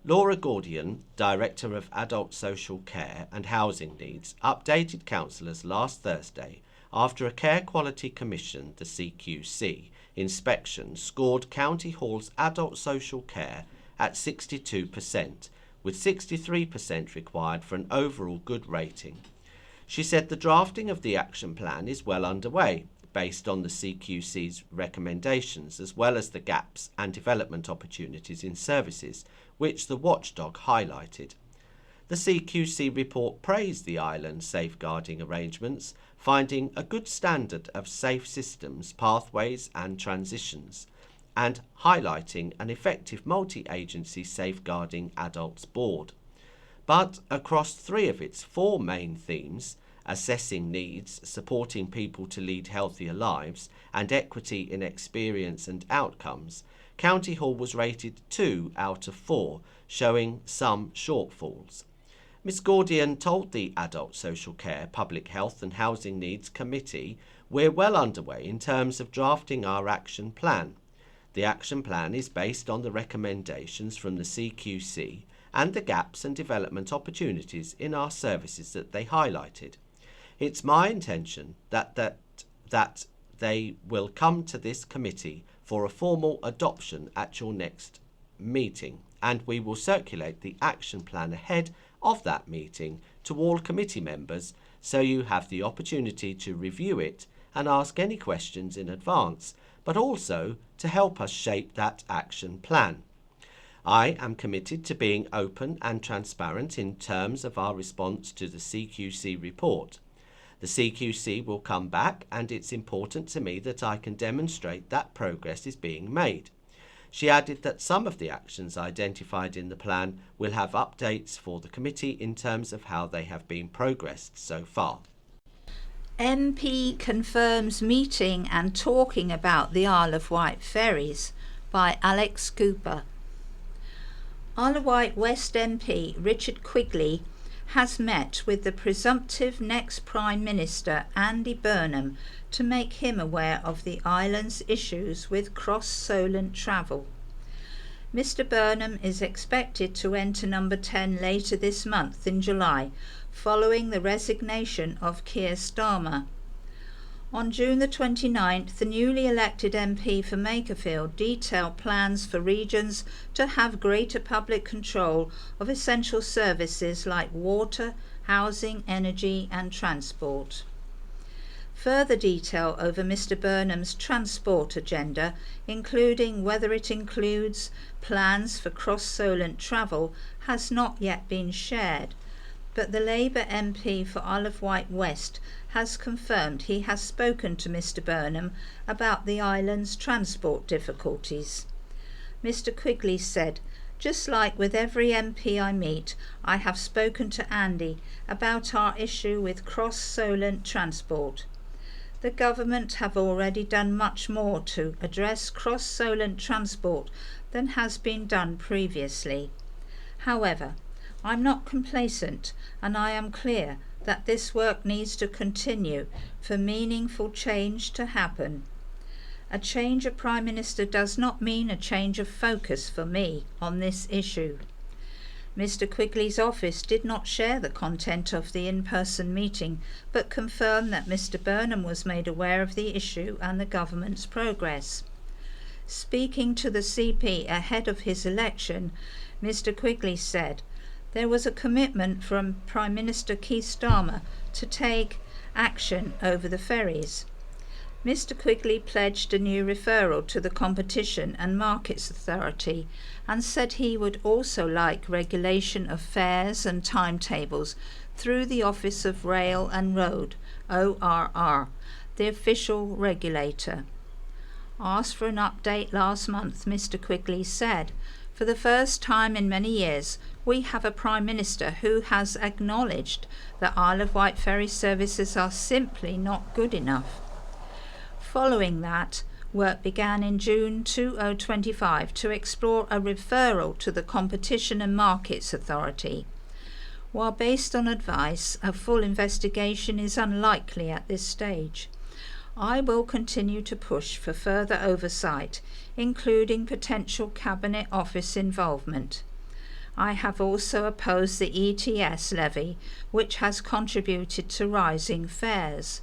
C: Laura Gordian, Director of Adult Social Care and Housing Needs, updated councillors last Thursday after a Care Quality Commission, the CQC, inspection scored County Hall's adult social care at 62%, with 63% required for an overall good rating. She said the drafting of the action plan is well underway, based on the CQC's recommendations, as well as the gaps and development opportunities in services, which the watchdog highlighted. The CQC report praised the island's safeguarding arrangements, finding a good standard of safe systems, pathways and transitions, and highlighting an effective multi-agency safeguarding adults board. But across three of its four main themes, assessing needs, supporting people to lead healthier lives, and equity in experience and outcomes, County Hall was rated 2 out of 4, showing some shortfalls. Ms Gordian told the Adult Social Care, Public Health and Housing Needs Committee, "We're well underway in terms of drafting our action plan. The action plan is based on the recommendations from the CQC and the gaps and development opportunities in our services that they highlighted. It's my intention that they will come to this committee for a formal adoption at your next meeting, and we will circulate the action plan ahead of that meeting to all committee members so you have the opportunity to review it and ask any questions in advance, but also to help us shape that action plan. I am committed to being open and transparent in terms of our response to the CQC report. The CQC will come back, and it's important to me that I can demonstrate that progress is being made." She added that some of the actions identified in the plan will have updates for the committee in terms of how they have been progressed so far.
B: MP confirms meeting and talking about the Isle of Wight ferries by Alex Cooper. Isle of Wight West MP Richard Quigley has met with the presumptive next Prime Minister Andy Burnham to make him aware of the island's issues with cross-Solent travel. Mr Burnham is expected to enter number 10 later this month in July, following the resignation of Keir Starmer. On June the 29th, the newly elected MP for Makerfield detailed plans for regions to have greater public control of essential services like water, housing, energy and transport. Further detail over Mr Burnham's transport agenda, including whether it includes plans for cross-Solent travel, has not yet been shared, but the Labour MP for Isle of Wight West has confirmed he has spoken to Mr Burnham about the island's transport difficulties. Mr Quigley said, Just like with every MP I meet, I have spoken to Andy about our issue with cross-Solent transport. The government have already done much more to address cross-Solent transport than has been done previously. However, I'm not complacent, and I am clear that this work needs to continue for meaningful change to happen. A change of Prime Minister does not mean a change of focus for me on this issue. Mr. Quigley's office did not share the content of the in-person meeting, but confirmed that Mr. Burnham was made aware of the issue and the government's progress. Speaking to the CP ahead of his election, Mr. Quigley said, "There was a commitment from Prime Minister Keir Starmer to take action over the ferries." Mr. Quigley pledged a new referral to the Competition and Markets Authority and said he would also like regulation of fares and timetables through the Office of Rail and Road, ORR, the official regulator. Asked for an update last month, Mr. Quigley said, "For the first time in many years, we have a Prime Minister who has acknowledged that Isle of Wight ferry services are simply not good enough." Following that, work began in June 2025 to explore a referral to the Competition and Markets Authority. While based on advice, a full investigation is unlikely at this stage. I will continue to push for further oversight, including potential Cabinet Office involvement. I have also opposed the ETS levy, which has contributed to rising fares.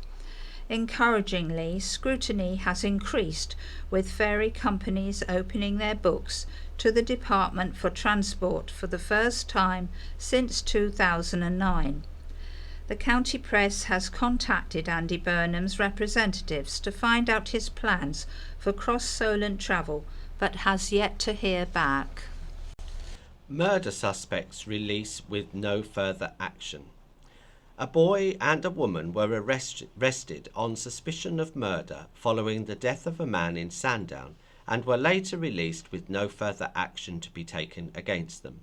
B: Encouragingly, scrutiny has increased, with ferry companies opening their books to the Department for Transport for the first time since 2009. The county press has contacted Andy Burnham's representatives to find out his plans for cross-Solent travel, but has yet to hear back.
C: Murder suspects released with no further action. A boy and a woman were arrested on suspicion of murder following the death of a man in Sandown and were later released with no further action to be taken against them.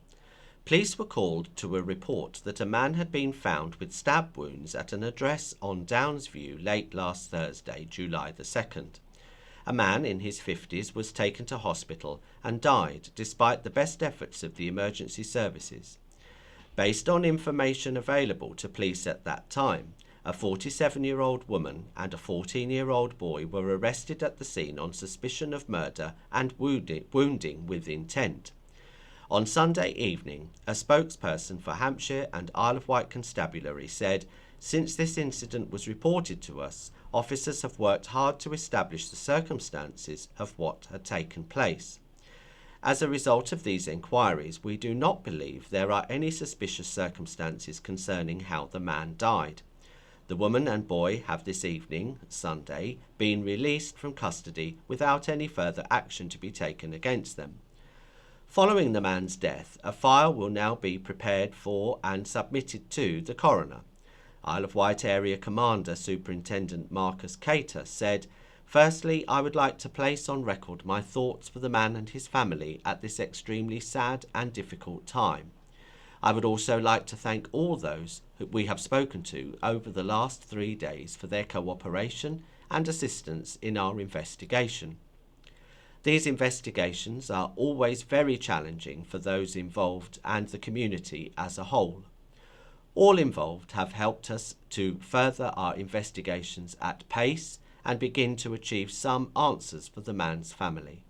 C: Police were called to a report that a man had been found with stab wounds at an address on Downsview late last Thursday, July the 2nd. A man in his 50s was taken to hospital and died despite the best efforts of the emergency services. Based on information available to police at that time, a 47-year-old woman and a 14-year-old boy were arrested at the scene on suspicion of murder and wounding with intent. On Sunday evening, a spokesperson for Hampshire and Isle of Wight Constabulary said, "Since this incident was reported to us, officers have worked hard to establish the circumstances of what had taken place. As a result of these inquiries, we do not believe there are any suspicious circumstances concerning how the man died. The woman and boy have this evening, Sunday, been released from custody without any further action to be taken against them." Following the man's death, a file will now be prepared for and submitted to the coroner. Isle of Wight Area Commander Superintendent Marcus Cater said, "Firstly, I would like to place on record my thoughts for the man and his family at this extremely sad and difficult time. I would also like to thank all those who we have spoken to over the last 3 days for their cooperation and assistance in our investigation. These investigations are always very challenging for those involved and the community as a whole. All involved have helped us to further our investigations at pace and begin to achieve some answers for the man's family.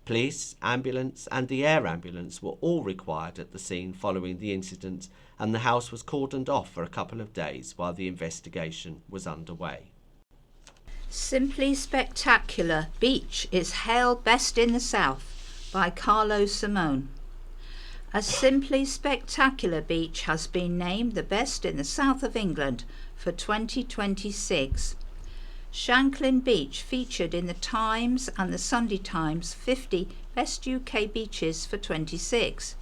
C: Police, ambulance and the air ambulance were all required at the scene following the incident, and the house was cordoned off for a couple of days while the investigation was underway."
B: Simply Spectacular Beach is hailed best in the South by Carlo Simone. A simply spectacular beach has been named the best in the south of England for 2026. Shanklin Beach featured in the Times and the Sunday Times 50 Best UK Beaches for 26.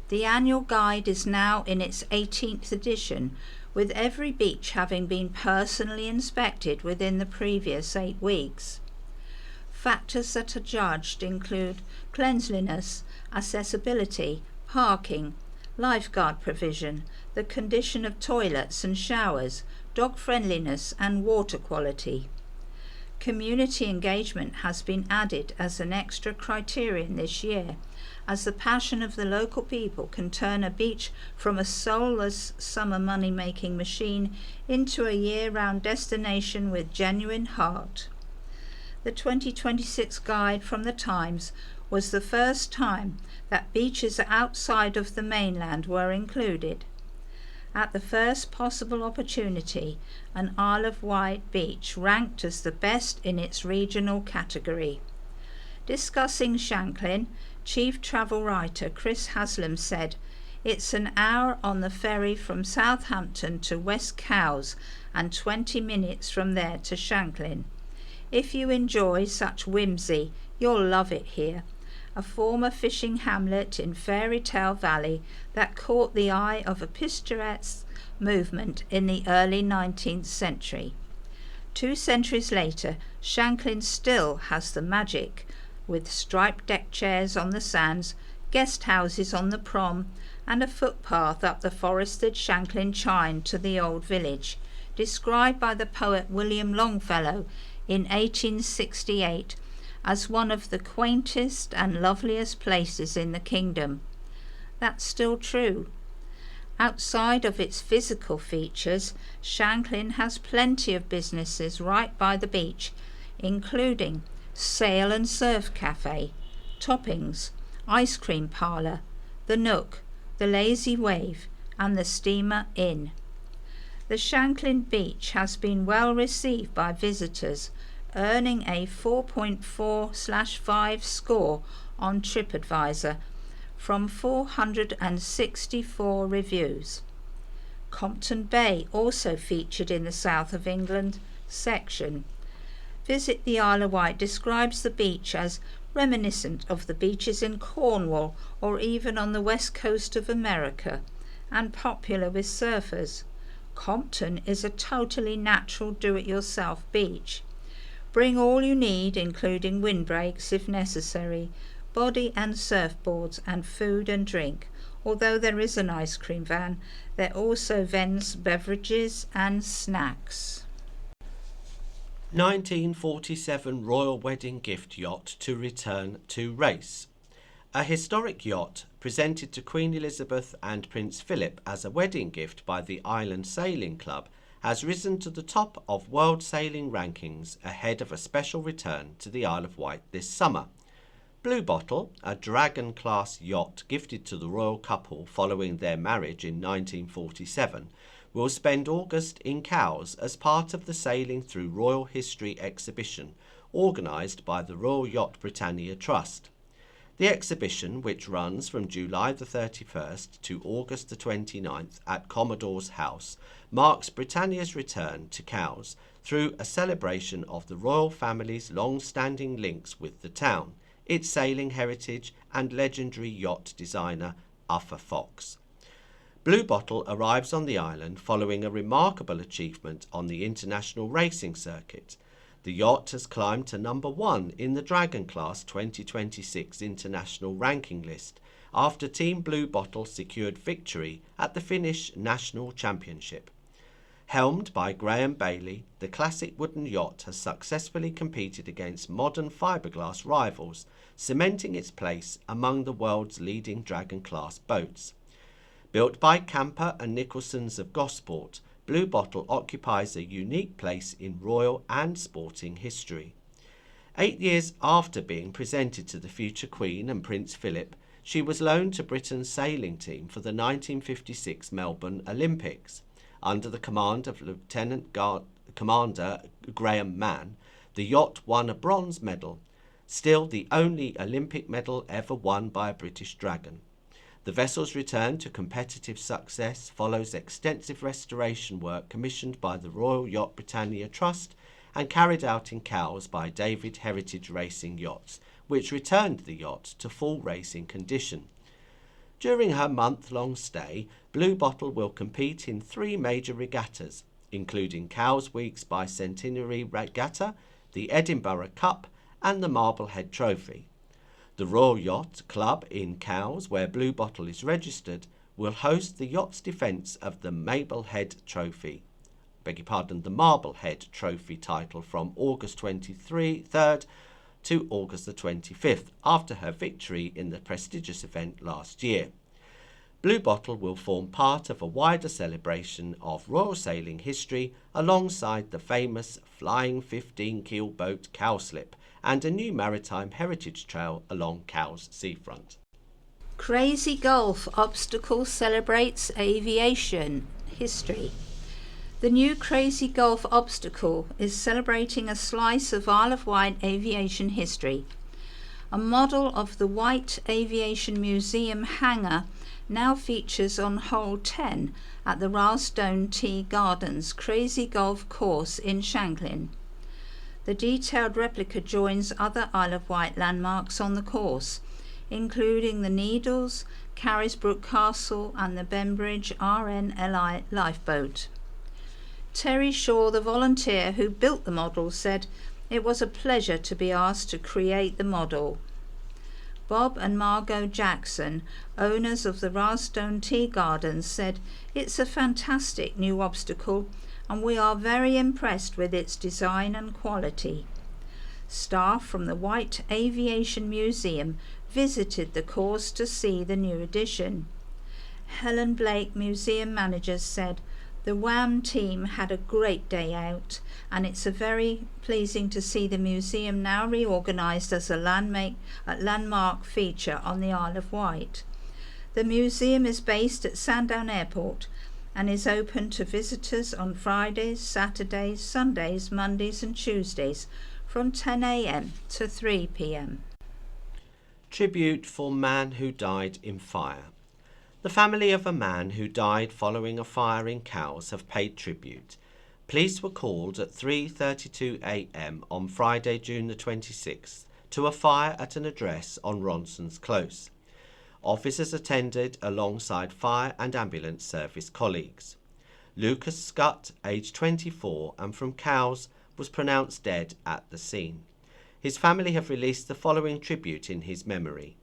B: The annual guide is now in its 18th edition, with every beach having been personally inspected within the previous 8 weeks. Factors that are judged include cleanliness, accessibility, parking, lifeguard provision, the condition of toilets and showers, dog friendliness and water quality. Community engagement has been added as an extra criterion this year, as the passion of the local people can turn a beach from a soulless summer money-making machine into a year-round destination with genuine heart. The 2026 guide from the Times was the first time that beaches outside of the mainland were included. At the first possible opportunity, an Isle of Wight beach ranked as the best in its regional category. Discussing Shanklin, Chief Travel Writer Chris Haslam said, "It's an hour on the ferry from Southampton to West Cowes and 20 minutes from there to Shanklin. If you enjoy such whimsy, you'll love it here. A former fishing hamlet in Fairy Tale Valley that caught the eye of a picturesque movement in the early 19th century. 2 centuries later, Shanklin still has the magic, with striped deck chairs on the sands, guest houses on the prom, and a footpath up the forested Shanklin Chine to the old village, described by the poet William Longfellow in 1868 as one of the quaintest and loveliest places in the kingdom. That's still true. Outside of its physical features, Shanklin has plenty of businesses right by the beach, including Sail and Surf Cafe, Toppings, Ice Cream Parlour, The Nook, The Lazy Wave, and the Steamer Inn. The Shanklin Beach has been well received by visitors, earning a 4.4/5 score on TripAdvisor from 464 reviews. Compton Bay also featured in the South of England section. Visit the Isle of Wight describes the beach as reminiscent of the beaches in Cornwall or even on the west coast of America, and popular with surfers. Compton is a totally natural do-it-yourself beach. Bring all you need, including windbreaks if necessary, body and surfboards, and food and drink. Although there is an ice cream van, there also vends beverages and snacks.
C: 1947 Royal Wedding Gift Yacht to return to race. A historic yacht presented to Queen Elizabeth and Prince Philip as a wedding gift by the Island Sailing Club has risen to the top of world sailing rankings ahead of a special return to the Isle of Wight this summer. Blue Bottle, a Dragon-class yacht gifted to the royal couple following their marriage in 1947, will spend August in Cowes as part of the Sailing Through Royal History exhibition organised by the Royal Yacht Britannia Trust. The exhibition, which runs from July the 31st to August the 29th at Commodore's House, marks Britannia's return to Cowes through a celebration of the royal family's long-standing links with the town, its sailing heritage and legendary yacht designer Uffa Fox. Blue Bottle arrives on the island following a remarkable achievement on the international racing circuit. The yacht has climbed to number 1 in the Dragon Class 2026 international ranking list after Team Blue Bottle secured victory at the Finnish National Championship. Helmed by Graham Bailey, the classic wooden yacht has successfully competed against modern fiberglass rivals, cementing its place among the world's leading Dragon-class boats. Built by Camper and Nicholson's of Gosport, Blue Bottle occupies a unique place in royal and sporting history. 8 years after being presented to the future Queen and Prince Philip, she was loaned to Britain's sailing team for the 1956 Melbourne Olympics. Under the command of Lieutenant Commander Graham Mann, the yacht won a bronze medal, still the only Olympic medal ever won by a British Dragon. The vessel's return to competitive success follows extensive restoration work commissioned by the Royal Yacht Britannia Trust and carried out in Cowes by David Heritage Racing Yachts, which returned the yacht to full racing condition. During her month-long stay, Blue Bottle will compete in 3 major regattas, including Cowes Week's Bicentenary Regatta, the Edinburgh Cup, and the Marblehead Trophy. The Royal Yacht Club in Cowes, where Blue Bottle is registered, will host the yacht's defence of the Marblehead Trophy. The Marblehead Trophy title from August 23rd to August the 25th, after her victory in the prestigious event last year. Blue Bottle will form part of a wider celebration of royal sailing history alongside the famous flying 15-keel boat Cowslip and a new maritime heritage trail along Cowes seafront.
B: Crazy Gulf Obstacle celebrates aviation history. The new Crazy Gulf Obstacle is celebrating a slice of Isle of Wight aviation history. A model of the Wight Aviation Museum hangar now features on hole 10 at the Rylstone Tea Gardens Crazy Gulf course in Shanklin. The detailed replica joins other Isle of Wight landmarks on the course, including the Needles, Carisbrooke Castle and the Bembridge RNLI lifeboat. Terry Shaw, the volunteer who built the model, said, "It was a pleasure to be asked to create the model." Bob and Margot Jackson, owners of the Rylstone Tea Gardens, said, "It's a fantastic new obstacle and we are very impressed with its design and quality." Staff from the Wight Aviation Museum visited the course to see the new addition. Helen Blake, museum manager, said, "The WAM team had a great day out and it's very pleasing to see the museum now reorganised as a landmark feature on the Isle of Wight. The museum is based at Sandown Airport and is open to visitors on Fridays, Saturdays, Sundays, Mondays and Tuesdays from 10 a.m. to 3 p.m.
C: Tribute for man who died in fire. The family of a man who died following a fire in Cowes have paid tribute. Police were called at 3:32 a.m. on Friday, June the 26th, to a fire at an address on Ronson's Close. Officers attended alongside fire and ambulance service colleagues. Lucas Scutt, aged 24 and from Cowes, was pronounced dead at the scene. His family have released the following tribute in his memory.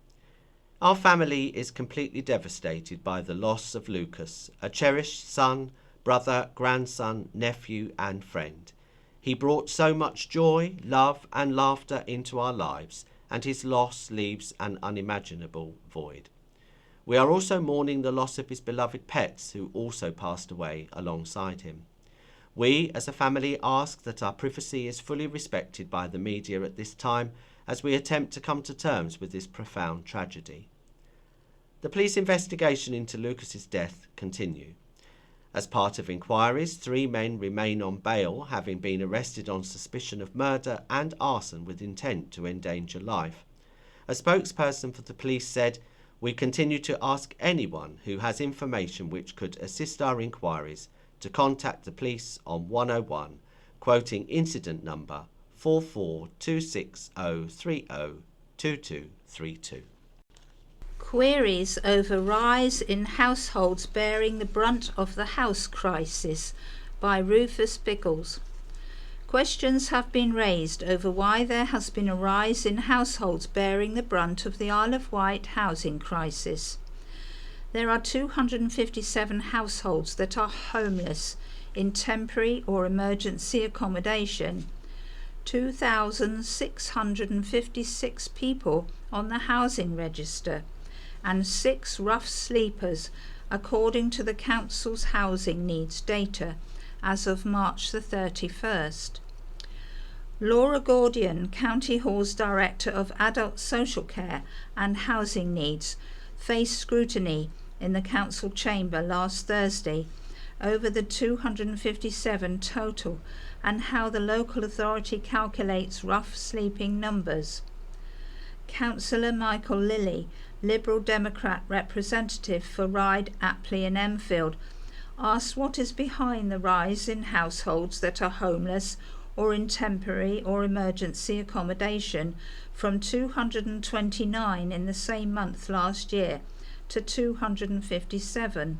C: Our family is completely devastated by the loss of Lucas, a cherished son, brother, grandson, nephew and friend. He brought so much joy, love and laughter into our lives, and his loss leaves an unimaginable void. We are also mourning the loss of his beloved pets, who also passed away alongside him. We, as a family, ask that our privacy is fully respected by the media at this time as we attempt to come to terms with this profound tragedy. The police investigation into Lucas's death continue. As part of inquiries, 3 men remain on bail, having been arrested on suspicion of murder and arson with intent to endanger life. A spokesperson for the police said, "We continue to ask anyone who has information which could assist our inquiries to contact the police on 101, quoting incident number 442603022232.
B: Queries over rise in households bearing the brunt of the house crisis by Rufus Pickles. Questions have been raised over why there has been a rise in households bearing the brunt of the Isle of Wight housing crisis. There are 257 households that are homeless in temporary or emergency accommodation, 2,656 people on the housing register, and 6 rough sleepers according to the Council's housing needs data as of March the 31st. Laura Gordian, County Hall's Director of Adult Social Care and Housing Needs, faced scrutiny in the Council chamber last Thursday over the 257 total and how the local authority calculates rough sleeping numbers. Councillor Michael Lilly, Liberal Democrat representative for Ryde, Apley and Enfield, asked what is behind the rise in households that are homeless or in temporary or emergency accommodation from 229 in the same month last year to 257.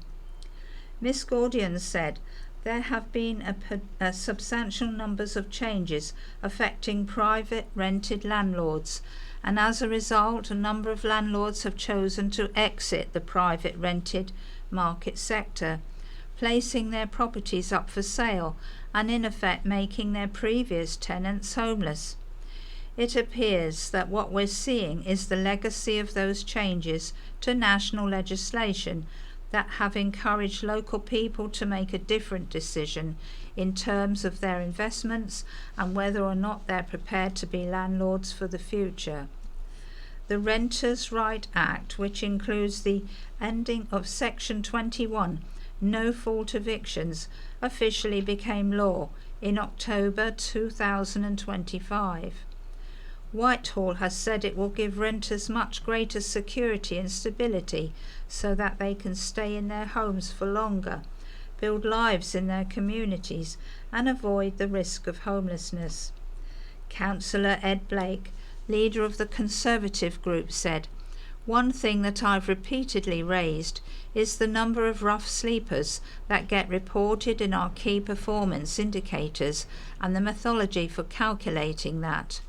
B: Miss Gordian said there have been a substantial numbers of changes affecting private rented landlords, and as a result a number of landlords have chosen to exit the private rented market sector, placing their properties up for sale and in effect making their previous tenants homeless. It appears that what we're seeing is the legacy of those changes to national legislation that have encouraged local people to make a different decision in terms of their investments and whether or not they're prepared to be landlords for the future. The Renters' Right Act, which includes the ending of Section 21, no-fault evictions, officially became law in October 2025. Whitehall has said it will give renters much greater security and stability so that they can stay in their homes for longer, build lives in their communities and avoid the risk of homelessness. Councillor Ed Blake, leader of the Conservative group, said, "One thing that I've repeatedly raised is the number of rough sleepers that get reported in our key performance indicators and the methodology for calculating that.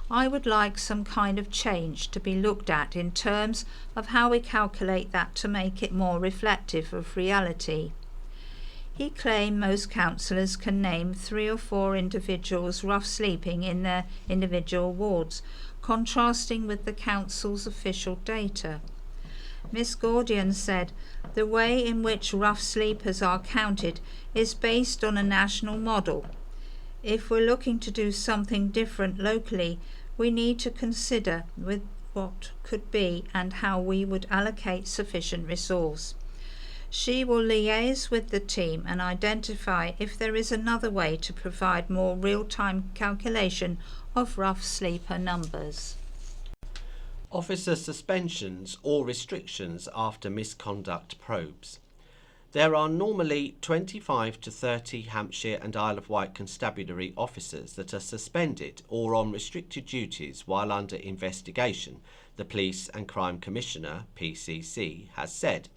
B: I would like some kind of change to be looked at in terms of how we calculate that to make it more reflective of reality." He claimed most councillors can name 3 or 4 individuals rough sleeping in their individual wards, contrasting with the council's official data. Miss Gordian said, "The way in which rough sleepers are counted is based on a national model. If we're looking to do something different locally, we need to consider with what could be and how we would allocate sufficient resource." She will liaise with the team and identify if there is another way to provide more real-time calculation of rough sleeper numbers.
C: Officer suspensions or restrictions after misconduct probes. There are normally 25 to 30 Hampshire and Isle of Wight constabulary officers that are suspended or on restricted duties while under investigation, the Police and Crime Commissioner, PCC, has said.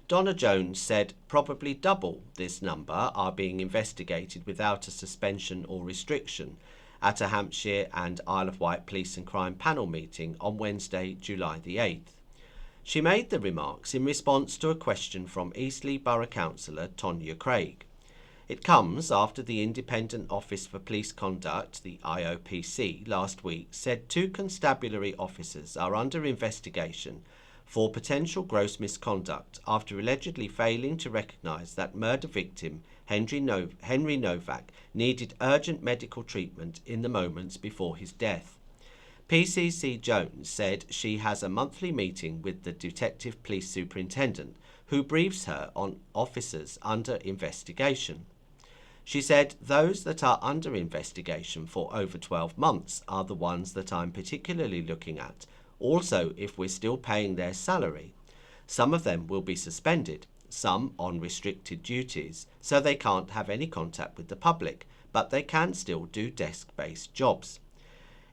C: Donna Jones said probably double this number are being investigated without a suspension or restriction at a Hampshire and Isle of Wight Police and Crime panel meeting on Wednesday, July the 8th. She made the remarks in response to a question from Eastleigh Borough Councillor Tonya Craig. It comes after the Independent Office for Police Conduct, the IOPC, last week said 2 constabulary officers are under investigation for potential gross misconduct after allegedly failing to recognise that murder victim Henry Novak needed urgent medical treatment in the moments before his death. PCC Jones said she has a monthly meeting with the Detective Police Superintendent, who briefs her on officers under investigation. She said those that are under investigation for over 12 months are the ones that I'm particularly looking at. Also, if we're still paying their salary, some of them will be suspended, some on restricted duties, so they can't have any contact with the public, but they can still do desk-based jobs.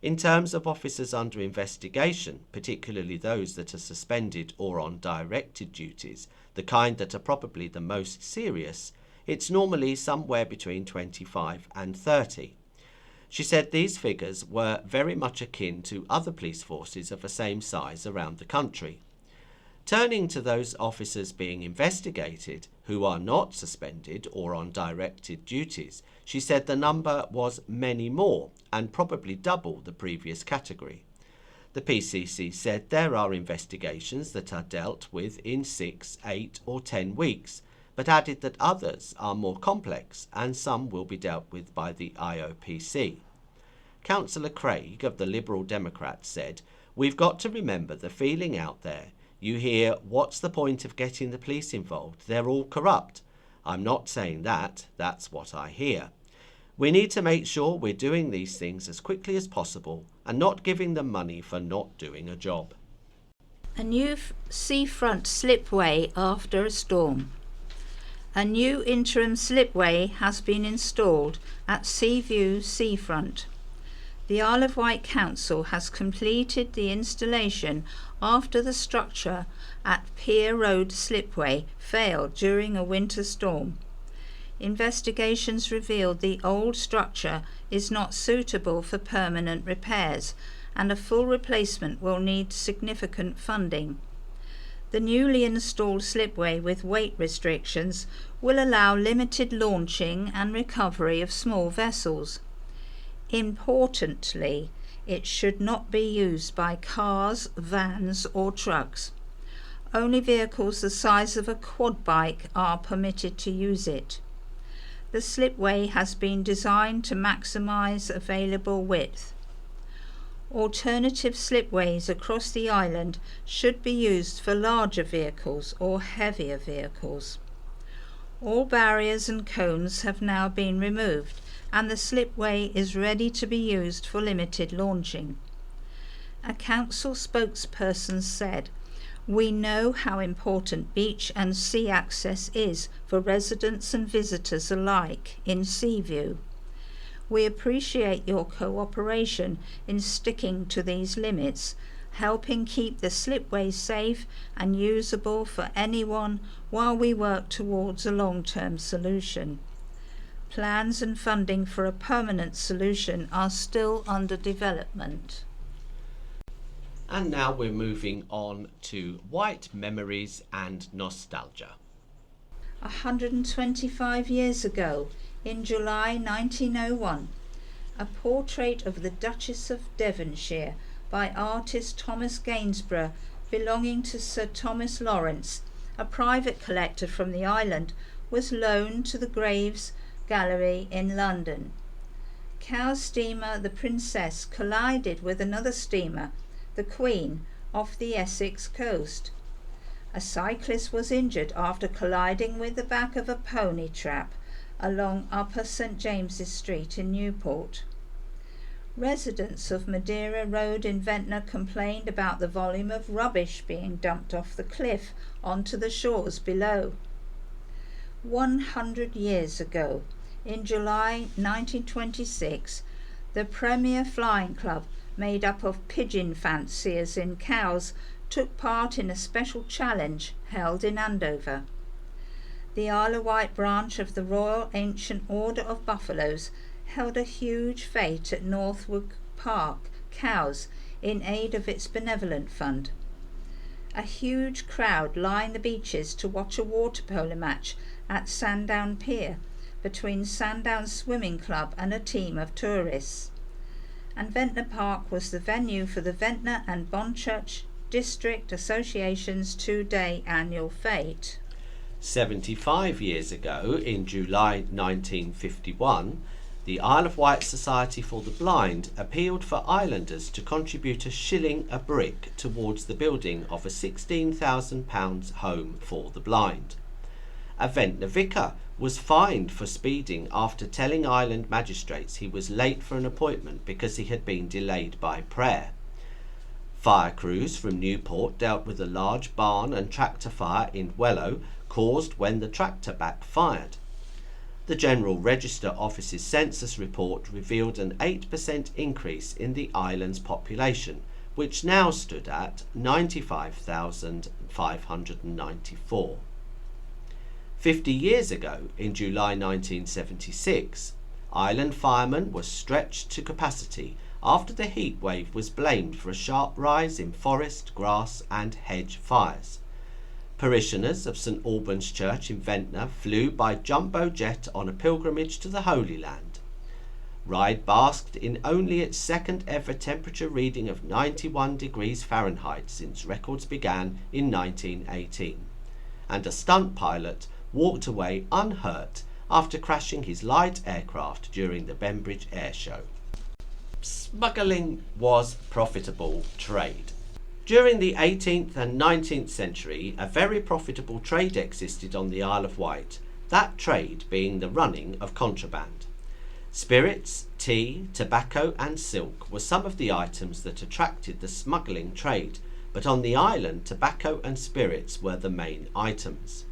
C: In terms of officers under investigation, particularly those that are suspended or on directed duties, the kind that are probably the most serious, it's normally somewhere between 25 and 30. She said these figures were very much akin to other police forces of the same size around the country. Turning to those officers being investigated who are not suspended or on directed duties, she said the number was many more and probably double the previous category. The PCC said there are investigations that are dealt with in 6, 8 or 10 weeks, but added that others are more complex and some will be dealt with by the IOPC. Councillor Craig of the Liberal Democrats said, "We've got to remember the feeling out there. You hear, what's the point of getting the police involved? They're all corrupt. I'm not saying that, that's what I hear. We need to make sure we're doing these things as quickly as possible and not giving them money for not doing a job."
B: A new seafront slipway after a storm. A new interim slipway has been installed at Seaview Seafront. The Isle of Wight Council has completed the installation after the structure at Pier Road Slipway failed during a winter storm. investigations revealed the old structure is not suitable for permanent repairs, and a full replacement will need significant funding. The newly installed slipway with weight restrictions will allow limited launching and recovery of small vessels. Importantly, it should not be used by cars, vans or trucks. Only vehicles the size of a quad bike are permitted to use it. The slipway has been designed to maximise available width. Alternative slipways across the island should be used for larger vehicles or heavier vehicles. All barriers and cones have now been removed, and the slipway is ready to be used for limited launching. A council spokesperson said, "We know how important beach and sea access is for residents and visitors alike in Seaview. We appreciate your cooperation in sticking to these limits, helping keep the slipway safe and usable for anyone while we work towards a long-term solution. Plans and funding for a permanent solution are still under development."
C: And now we're moving on to White Memories and Nostalgia.
B: 125 years ago, in July 1901, a portrait of the Duchess of Devonshire by artist Thomas Gainsborough, belonging to Sir Thomas Lawrence, a private collector from the island, was loaned to the Graves Gallery in London. Cowes steamer the Princess collided with another steamer, the Queen, off the Essex coast. A cyclist was injured after colliding with the back of a pony trap along Upper St James's Street in Newport. Residents of Madeira Road in Ventnor complained about the volume of rubbish being dumped off the cliff onto the shores below. 100 years ago, in July 1926, the Premier Flying Club, made up of pigeon fanciers in Cowes, took part in a special challenge held in Andover. The Isle of Wight branch of the Royal Ancient Order of Buffaloes held a huge fete at Northwood Park, Cowes, in aid of its benevolent fund. A huge crowd lined the beaches to watch a water polo match at Sandown Pier between Sandown Swimming Club and a team of tourists. And Ventnor Park was the venue for the Ventnor and Bonchurch District Association's two-day annual fete.
C: 75 years ago, in July 1951, the Isle of Wight Society for the Blind appealed for islanders to contribute £1 a brick towards the building of a £16,000 home for the blind. A Ventnor vicar was fined for speeding after telling island magistrates he was late for an appointment because he had been delayed by prayer. Fire crews from Newport dealt with a large barn and tractor fire in Wellow caused when the tractor backfired. The General Register Office's census report revealed an 8% increase in the island's population, which now stood at 95,594. 50 years ago, in July 1976, island firemen were stretched to capacity after the heat wave was blamed for a sharp rise in forest, grass and hedge fires. Parishioners of St Albans Church in Ventnor flew by jumbo jet on a pilgrimage to the Holy Land. Ryde basked in only its second ever temperature reading of 91 degrees Fahrenheit since records began in 1918, and a stunt pilot walked away unhurt after crashing his light aircraft during the Bembridge Air Show. Smuggling was profitable trade. During the 18th and 19th century, a very profitable trade existed on the Isle of Wight, that trade being the running of contraband. Spirits, tea, tobacco and silk were some of the items that attracted the smuggling trade, but on the island tobacco and spirits were the main items.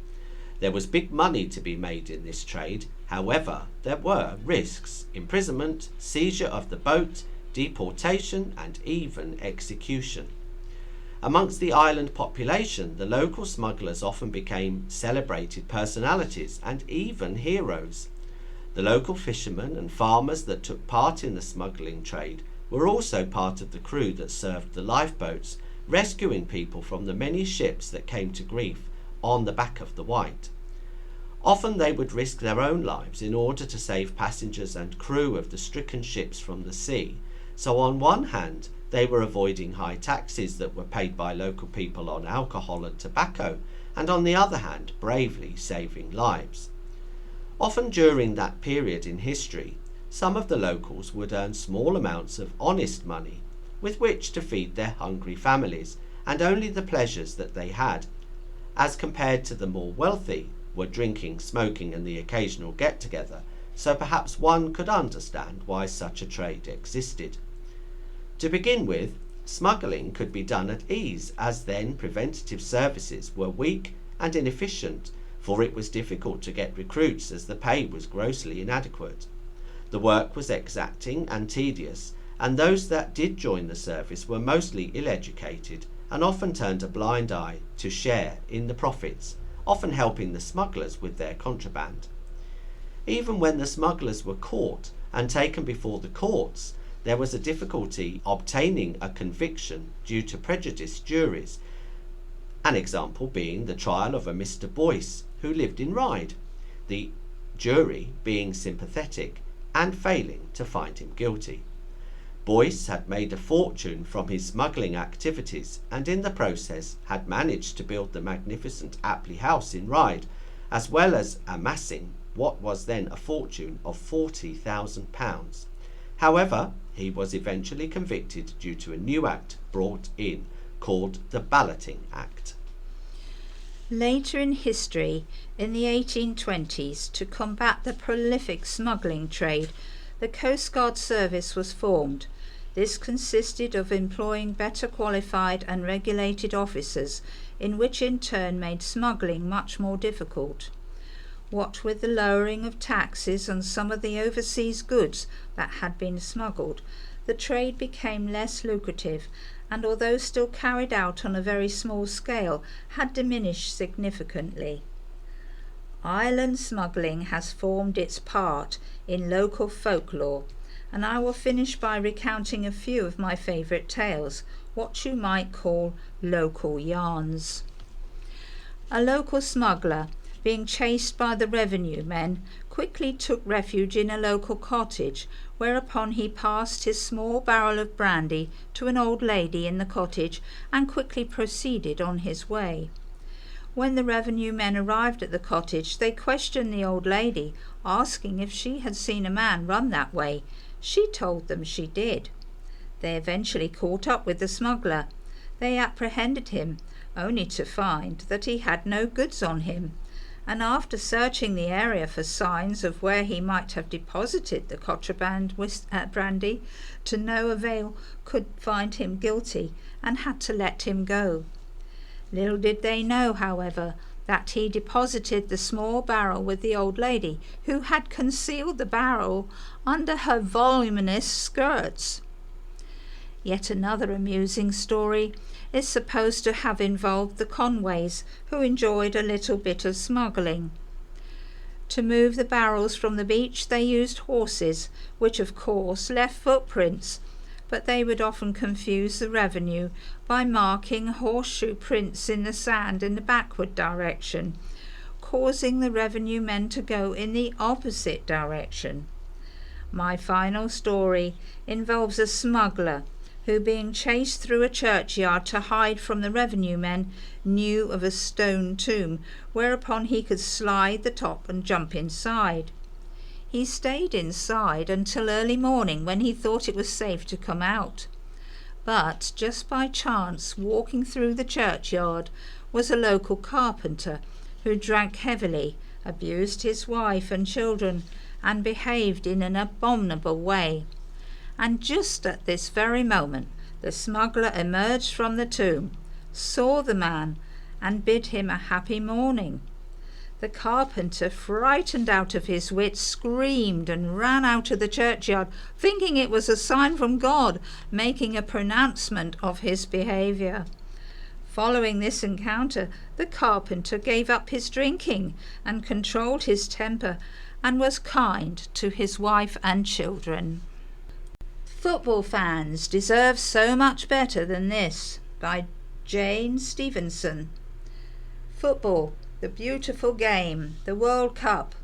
C: There was big money to be made in this trade, however there were risks: imprisonment, seizure of the boat, deportation and even execution. Amongst the island population, the local smugglers often became celebrated personalities and even heroes. The local fishermen and farmers that took part in the smuggling trade were also part of the crew that served the lifeboats, rescuing people from the many ships that came to grief on the back of the Wight. Often they would risk their own lives in order to save passengers and crew of the stricken ships from the sea. So on one hand, they were avoiding high taxes that were paid by local people on alcohol and tobacco, and on the other hand, bravely saving lives. Often during that period in history, some of the locals would earn small amounts of honest money with which to feed their hungry families, and only the pleasures that they had, as compared to the more wealthy, were drinking, smoking and the occasional get-together, so perhaps one could understand why such a trade existed. To begin with, smuggling could be done at ease, as then preventative services were weak and inefficient, for it was difficult to get recruits as the pay was grossly inadequate. The work was exacting and tedious, and those that did join the service were mostly ill-educated and often turned a blind eye to share in the profits, often helping the smugglers with their contraband. Even when the smugglers were caught and taken before the courts, there was a difficulty obtaining a conviction due to prejudiced juries, an example being the trial of a Mr. Boyce who lived in Ryde, the jury being sympathetic and failing to find him guilty. Boyce had made a fortune from his smuggling activities, and in the process had managed to build the magnificent Apley House in Ryde, as well as amassing what was then a fortune of £40,000. However, he was eventually convicted due to a new act brought in called the Balloting Act.
B: Later in history, in the 1820s, to combat the prolific smuggling trade, the Coast Guard Service was formed. This consisted of employing better qualified and regulated officers, in which in turn made smuggling much more difficult. What with the lowering of taxes on some of the overseas goods that had been smuggled, the trade became less lucrative, and although still carried out on a very small scale, had diminished significantly. Island smuggling has formed its part in local folklore, and I will finish by recounting a few of my favourite tales, what you might call local yarns. A local smuggler, being chased by the revenue men, quickly took refuge in a local cottage, whereupon he passed his small barrel of brandy to an old lady in the cottage and quickly proceeded on his way. When the revenue men arrived at the cottage, they questioned the old lady, asking if she had seen a man run that way. She told them she did. They eventually caught up with the smuggler. They apprehended him, only to find that he had no goods on him, and after searching the area for signs of where he might have deposited the contraband brandy, to no avail, could find him guilty, and had to let him go. Little did they know, however, that he deposited the small barrel with the old lady, who had concealed the barrel under her voluminous skirts. Yet another amusing story is supposed to have involved the Conways, who enjoyed a little bit of smuggling. To move the barrels from the beach they used horses, which of course left footprints, but they would often confuse the revenue by marking horseshoe prints in the sand in the backward direction, causing the revenue men to go in the opposite direction. My final story involves a smuggler who, being chased through a churchyard to hide from the revenue men, knew of a stone tomb, whereupon he could slide the top and jump inside. He stayed inside until early morning, when he thought it was safe to come out. But just by chance, walking through the churchyard was a local carpenter who drank heavily, abused his wife and children, and behaved in an abominable way. And just at this very moment the smuggler emerged from the tomb, saw the man, and bid him a happy morning. The carpenter, frightened out of his wits, screamed and ran out of the churchyard, thinking it was a sign from God, making a pronouncement of his behaviour. Following this encounter, the carpenter gave up his drinking and controlled his temper and was kind to his wife and children. Football fans deserve so much better than this, by Jane Stevenson. Football, the beautiful game, the World Cup,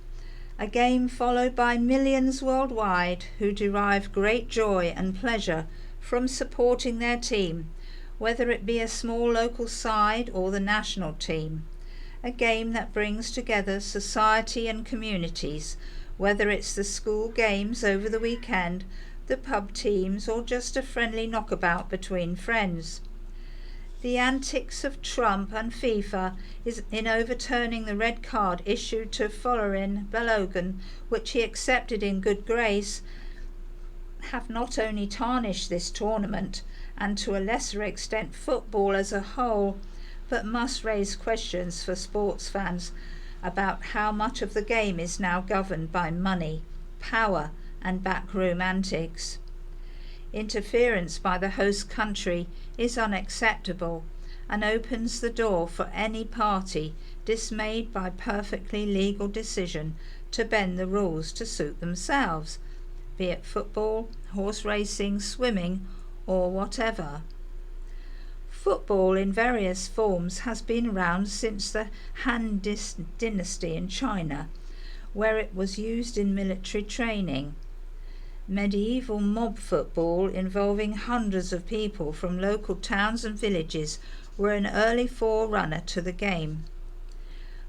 B: a game followed by millions worldwide who derive great joy and pleasure from supporting their team, whether it be a small local side or the national team. A game that brings together society and communities, whether it's the school games over the weekend, the pub teams, or just a friendly knockabout between friends. The antics of Trump and FIFA is in overturning the red card issued to Folarin Balogun, which he accepted in good grace, have not only tarnished this tournament and to a lesser extent football as a whole, but must raise questions for sports fans about how much of the game is now governed by money, power and backroom antics. Interference by the host country is unacceptable and opens the door for any party dismayed by perfectly legal decision to bend the rules to suit themselves, be it football, horse racing, swimming, or whatever. Football in various forms has been around since the Han Dynasty in China, where it was used in military training. Medieval mob football involving hundreds of people from local towns and villages were an early forerunner to the game.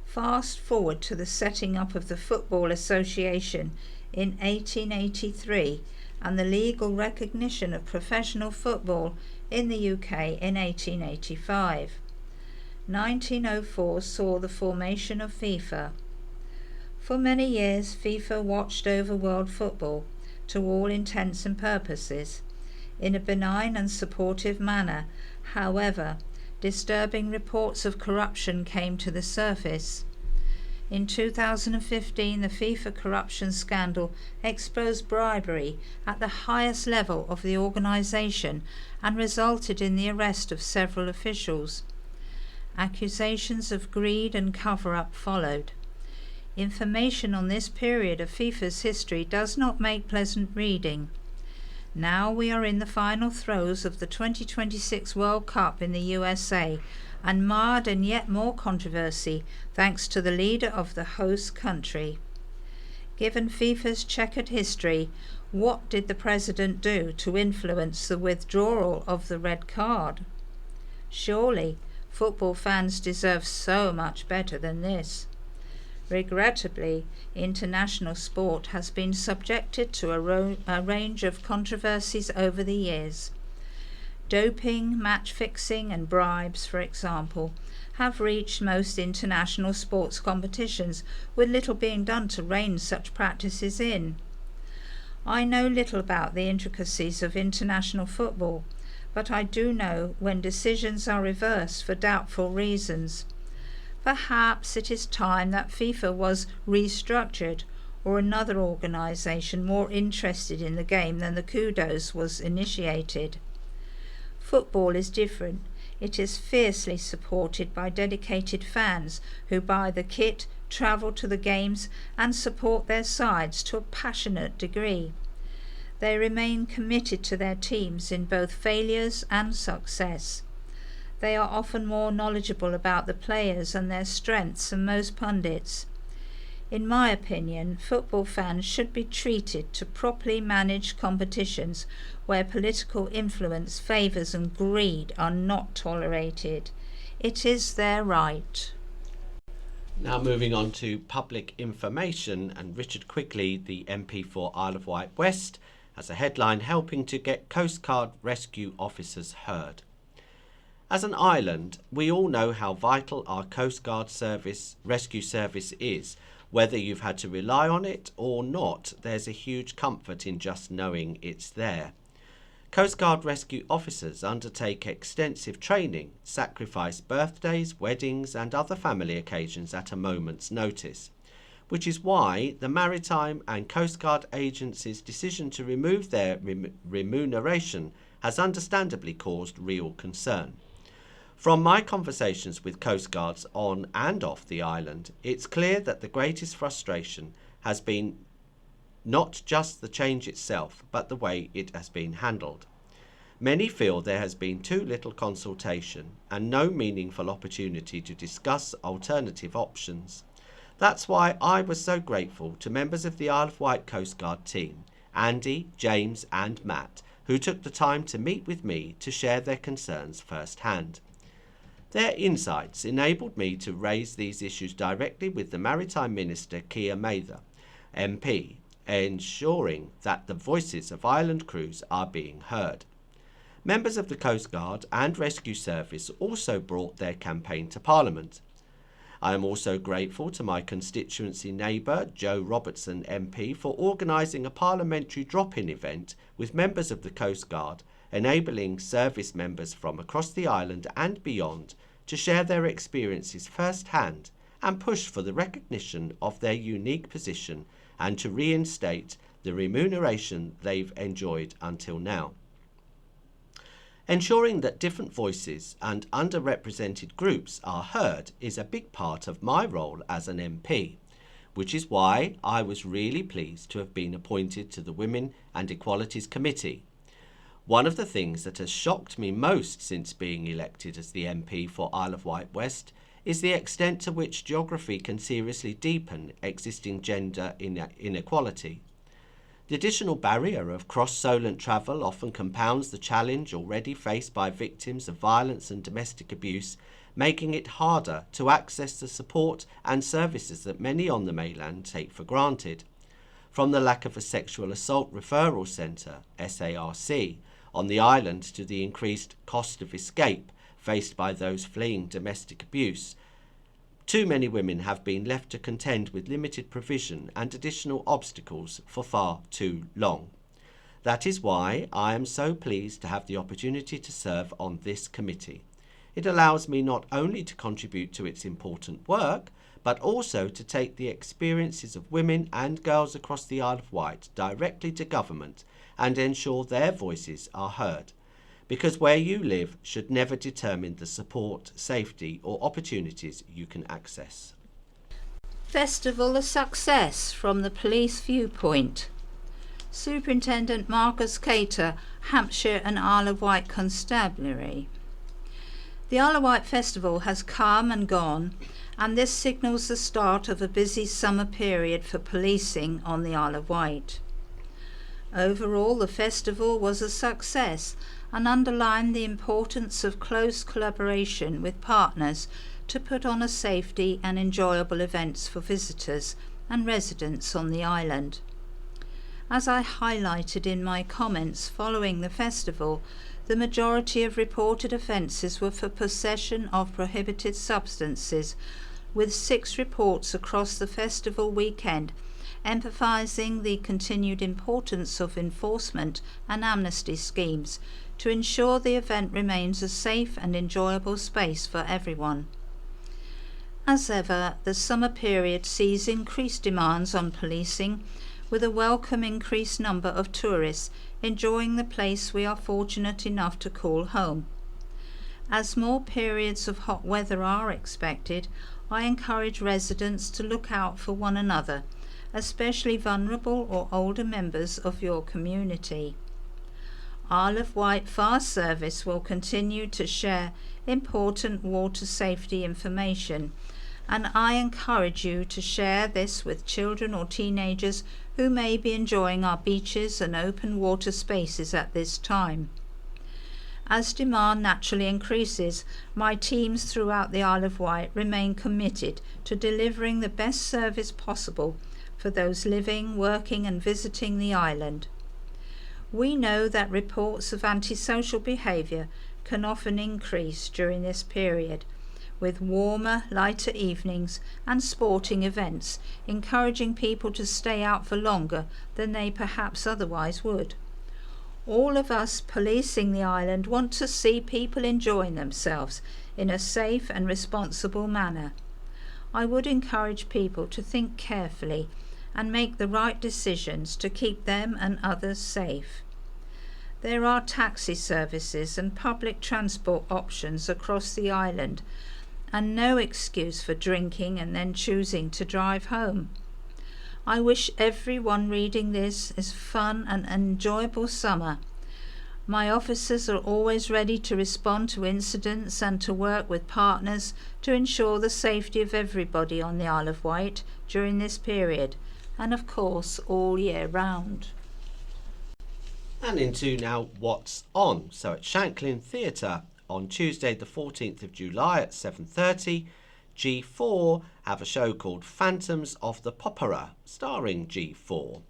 B: Fast forward to the setting up of the Football Association in 1883 and the legal recognition of professional football in the UK in 1885. 1904 saw the formation of FIFA. For many years, FIFA watched over world football, to all intents and purposes, in a benign and supportive manner. However, disturbing reports of corruption came to the surface. In 2015, the FIFA corruption scandal exposed bribery at the highest level of the organisation and resulted in the arrest of several officials. Accusations of greed and cover-up followed. Information on this period of FIFA's history does not make pleasant reading. Now we are in the final throes of the 2026 World Cup in the USA, and marred in yet more controversy thanks to the leader of the host country. Given FIFA's checkered history, what did the president do to influence the withdrawal of the red card? Surely, football fans deserve so much better than this. Regrettably, international sport has been subjected to a range of controversies over the years. Doping, match fixing and bribes, for example, have reached most international sports competitions, with little being done to rein such practices in. I know little about the intricacies of international football, but I do know when decisions are reversed for doubtful reasons. Perhaps it is time that FIFA was restructured, or another organisation more interested in the game than the kudos was initiated. Football is different. It is fiercely supported by dedicated fans who buy the kit, travel to the games and support their sides to a passionate degree. They remain committed to their teams in both failures and success. They are often more knowledgeable about the players and their strengths than most pundits. In my opinion, football fans should be treated to properly managed competitions where political influence, favours and greed are not tolerated. It is their right.
C: Now moving on to public information, and Richard Quigley, the MP for Isle of Wight West, has a headline helping to get Coast Guard rescue officers heard. As an island, we all know how vital our Coast Guard rescue service is. Whether you've had to rely on it or not, there's a huge comfort in just knowing it's there. Coast Guard rescue officers undertake extensive training, sacrifice birthdays, weddings and other family occasions at a moment's notice, which is why the Maritime and Coast Guard agencies' decision to remove their remuneration has understandably caused real concern. From my conversations with coastguards on and off the island, it's clear that the greatest frustration has been not just the change itself, but the way it has been handled. Many feel there has been too little consultation and no meaningful opportunity to discuss alternative options. That's why I was so grateful to members of the Isle of Wight Coast Guard team, Andy, James and Matt, who took the time to meet with me to share their concerns firsthand. Their insights enabled me to raise these issues directly with the Maritime Minister Keir Mather, MP, ensuring that the voices of island crews are being heard. Members of the Coast Guard and Rescue Service also brought their campaign to Parliament. I am also grateful to my constituency neighbour, Joe Robertson MP, for organising a parliamentary drop-in event with members of the Coast Guard, enabling service members from across the island and beyond to share their experiences firsthand and push for the recognition of their unique position and to reinstate the remuneration they've enjoyed until now. Ensuring that different voices and underrepresented groups are heard is a big part of my role as an MP, which is why I was really pleased to have been appointed to the Women and Equalities Committee. One of the things that has shocked me most since being elected as the MP for Isle of Wight West is the extent to which geography can seriously deepen existing gender inequality. The additional barrier of cross-Solent travel often compounds the challenge already faced by victims of violence and domestic abuse, making it harder to access the support and services that many on the mainland take for granted. From the lack of a sexual assault referral centre, SARC, on the island to the increased cost of escape faced by those fleeing domestic abuse, too many women have been left to contend with limited provision and additional obstacles for far too long. That is why I am so pleased to have the opportunity to serve on this committee. It allows me not only to contribute to its important work, but also to take the experiences of women and girls across the Isle of Wight directly to government and ensure their voices are heard. Because where you live should never determine the support, safety or opportunities you can access.
B: Festival a success from the police viewpoint. Superintendent Marcus Cater, Hampshire and Isle of Wight Constabulary. The Isle of Wight Festival has come and gone, and this signals the start of a busy summer period for policing on the Isle of Wight. Overall, the festival was a success and underlined the importance of close collaboration with partners to put on a safety and enjoyable events for visitors and residents on the island. As I highlighted in my comments following the festival, the majority of reported offences were for possession of prohibited substances, with 6 reports across the festival weekend, emphasising the continued importance of enforcement and amnesty schemes to ensure the event remains a safe and enjoyable space for everyone. As ever, the summer period sees increased demands on policing, with a welcome increased number of tourists enjoying the place we are fortunate enough to call home. As more periods of hot weather are expected, I encourage residents to look out for one another, especially vulnerable or older members of your community. Isle of Wight Fire Service will continue to share important water safety information, and I encourage you to share this with children or teenagers who may be enjoying our beaches and open water spaces at this time. As demand naturally increases, my teams throughout the Isle of Wight remain committed to delivering the best service possible for those living, working and visiting the island. We know that reports of antisocial behaviour can often increase during this period, with warmer, lighter evenings and sporting events encouraging people to stay out for longer than they perhaps otherwise would. All of us policing the island want to see people enjoying themselves in a safe and responsible manner. I would encourage people to think carefully and make the right decisions to keep them and others safe. There are taxi services and public transport options across the island, and no excuse for drinking and then choosing to drive home. I wish everyone reading this is fun and enjoyable summer. My officers are always ready to respond to incidents and to work with partners to ensure the safety of everybody on the Isle of Wight during this period, and of course all year round.
C: And into now what's on. So at Shanklin Theatre on Tuesday the 14th of July at 7:30, G4 have a show called Phantoms of the Popera, starring G4.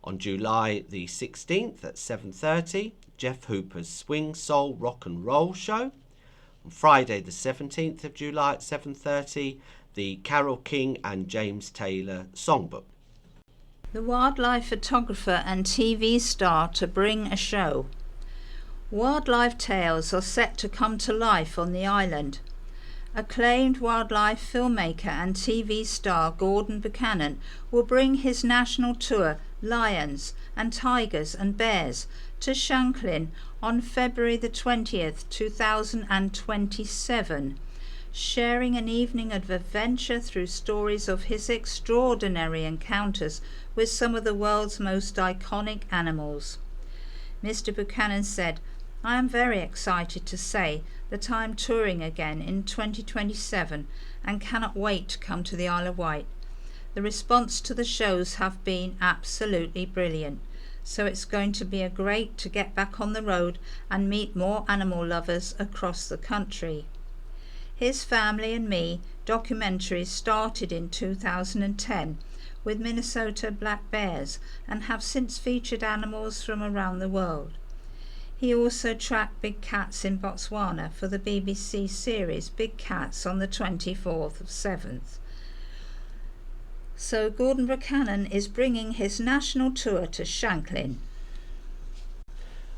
C: On July the 16th at 7:30, Jeff Hooper's Swing Soul Rock and Roll Show. On Friday the 17th of July at 7:30, the Carole King and James Taylor Songbook.
B: The wildlife photographer and TV star to bring a show. Wildlife tales are set to come to life on the island. Acclaimed wildlife filmmaker and TV star Gordon Buchanan will bring his national tour Lions and Tigers and Bears to Shanklin on February the 20th, 2027, sharing an evening of adventure through stories of his extraordinary encounters with some of the world's most iconic animals. Mr. Buchanan said, "I am very excited to say that I am touring again in 2027 and cannot wait to come to the Isle of Wight. The response to the shows have been absolutely brilliant, so it's going to be great to get back on the road and meet more animal lovers across the country." His Family and Me documentary started in 2010 with Minnesota black bears and have since featured animals from around the world. He also tracked big cats in Botswana for the BBC series Big Cats on the 24th of 7th. So Gordon Buchanan is bringing his national tour to Shanklin.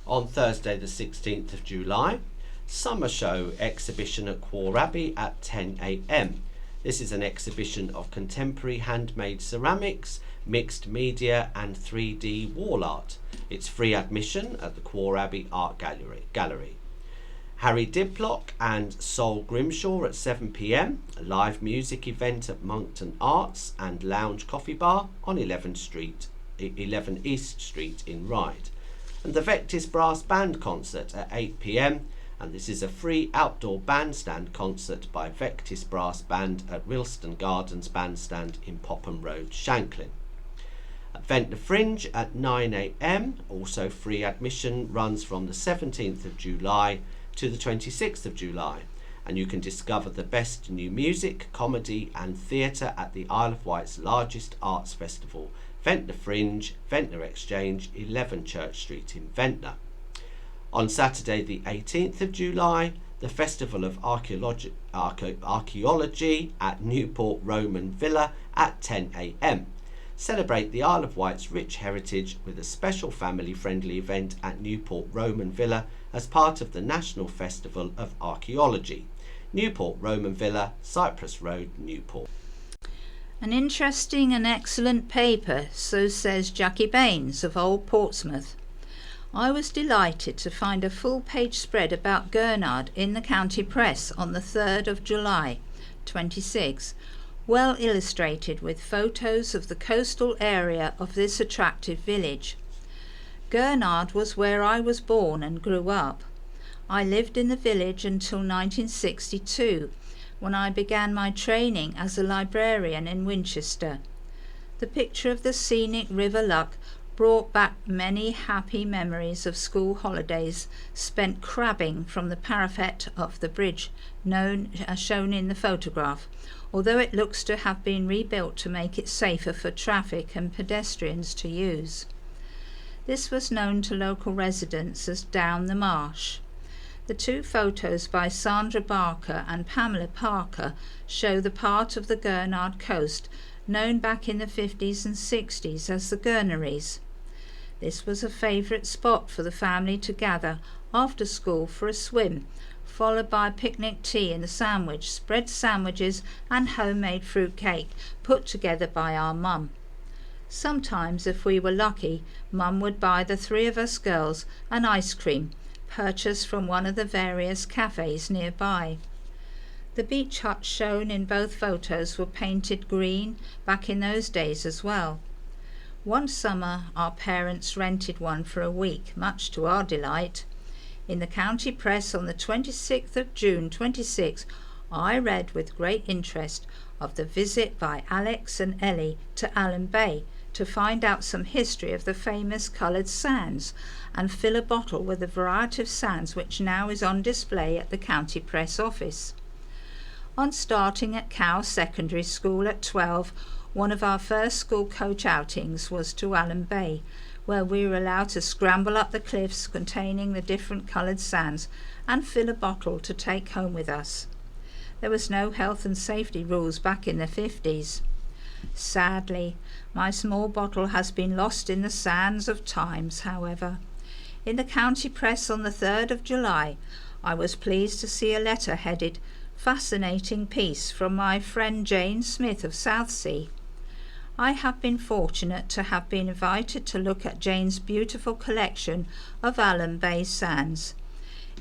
C: On Thursday the 16th of July, Summer Show exhibition at Quor Abbey at 10 a.m. This is an exhibition of contemporary handmade ceramics, mixed media and 3D wall art. It's free admission at the Quor Abbey Art Gallery. Harry Diplock and Sol Grimshaw at 7 p.m, a live music event at Moncton Arts and Lounge Coffee Bar on 11 East Street in Ryde. And the Vectis Brass Band concert at 8 p.m, and this is a free outdoor bandstand concert by Vectis Brass Band at Wilston Gardens Bandstand in Popham Road, Shanklin. At Ventnor Fringe at 9 a.m, also free admission, runs from the 17th of July to the 26th of July, and you can discover the best new music, comedy and theatre at the Isle of Wight's largest arts festival, Ventnor Fringe, Ventnor Exchange, 11 Church Street in Ventnor. On Saturday the 18th of July, the Festival of Archaeology at Newport Roman Villa at 10 a.m. Celebrate the Isle of Wight's rich heritage with a special family-friendly event at Newport Roman Villa as part of the National Festival of Archaeology. Newport Roman Villa, Cyprus Road, Newport.
B: An interesting and excellent paper, so says Jackie Baines of Old Portsmouth. I was delighted to find a full-page spread about Gurnard in the County Press on the 3rd of July, 26, well illustrated with photos of the coastal area of this attractive village. Gurnard was where I was born and grew up. I lived in the village until 1962, when I began my training as a librarian in Winchester. The picture of the scenic River Luck brought back many happy memories of school holidays spent crabbing from the parapet of the bridge shown in the photograph, although it looks to have been rebuilt to make it safer for traffic and pedestrians to use. This was known to local residents as Down the Marsh. The two photos by Sandra Barker and Pamela Parker show the part of the Gurnard coast known back in the 50s and 60s as the Gurneries. This was a favourite spot for the family to gather after school for a swim, followed by a picnic tea and a sandwich, spread sandwiches and homemade fruit cake put together by our mum. Sometimes, if we were lucky, Mum would buy the three of us girls an ice cream purchased from one of the various cafes nearby. The beach huts shown in both photos were painted green back in those days as well. One summer our parents rented one for a week, much to our delight. In the county press on the 26th of June 26, I read with great interest of the visit by Alex and Ellie to Allen Bay to find out some history of the famous coloured sands and fill a bottle with a variety of sands which now is on display at the county press office. On starting at Cow Secondary School at 12, one of our first school coach outings was to Allen Bay, where we were allowed to scramble up the cliffs containing the different coloured sands and fill a bottle to take home with us. There was no health and safety rules back in the 50s. Sadly, my small bottle has been lost in the sands of times, however. In the county press on the 3rd of July, I was pleased to see a letter headed "Fascinating Piece" from my friend Jane Smith of Southsea. I have been fortunate to have been invited to look at Jane's beautiful collection of Allen Bay sands.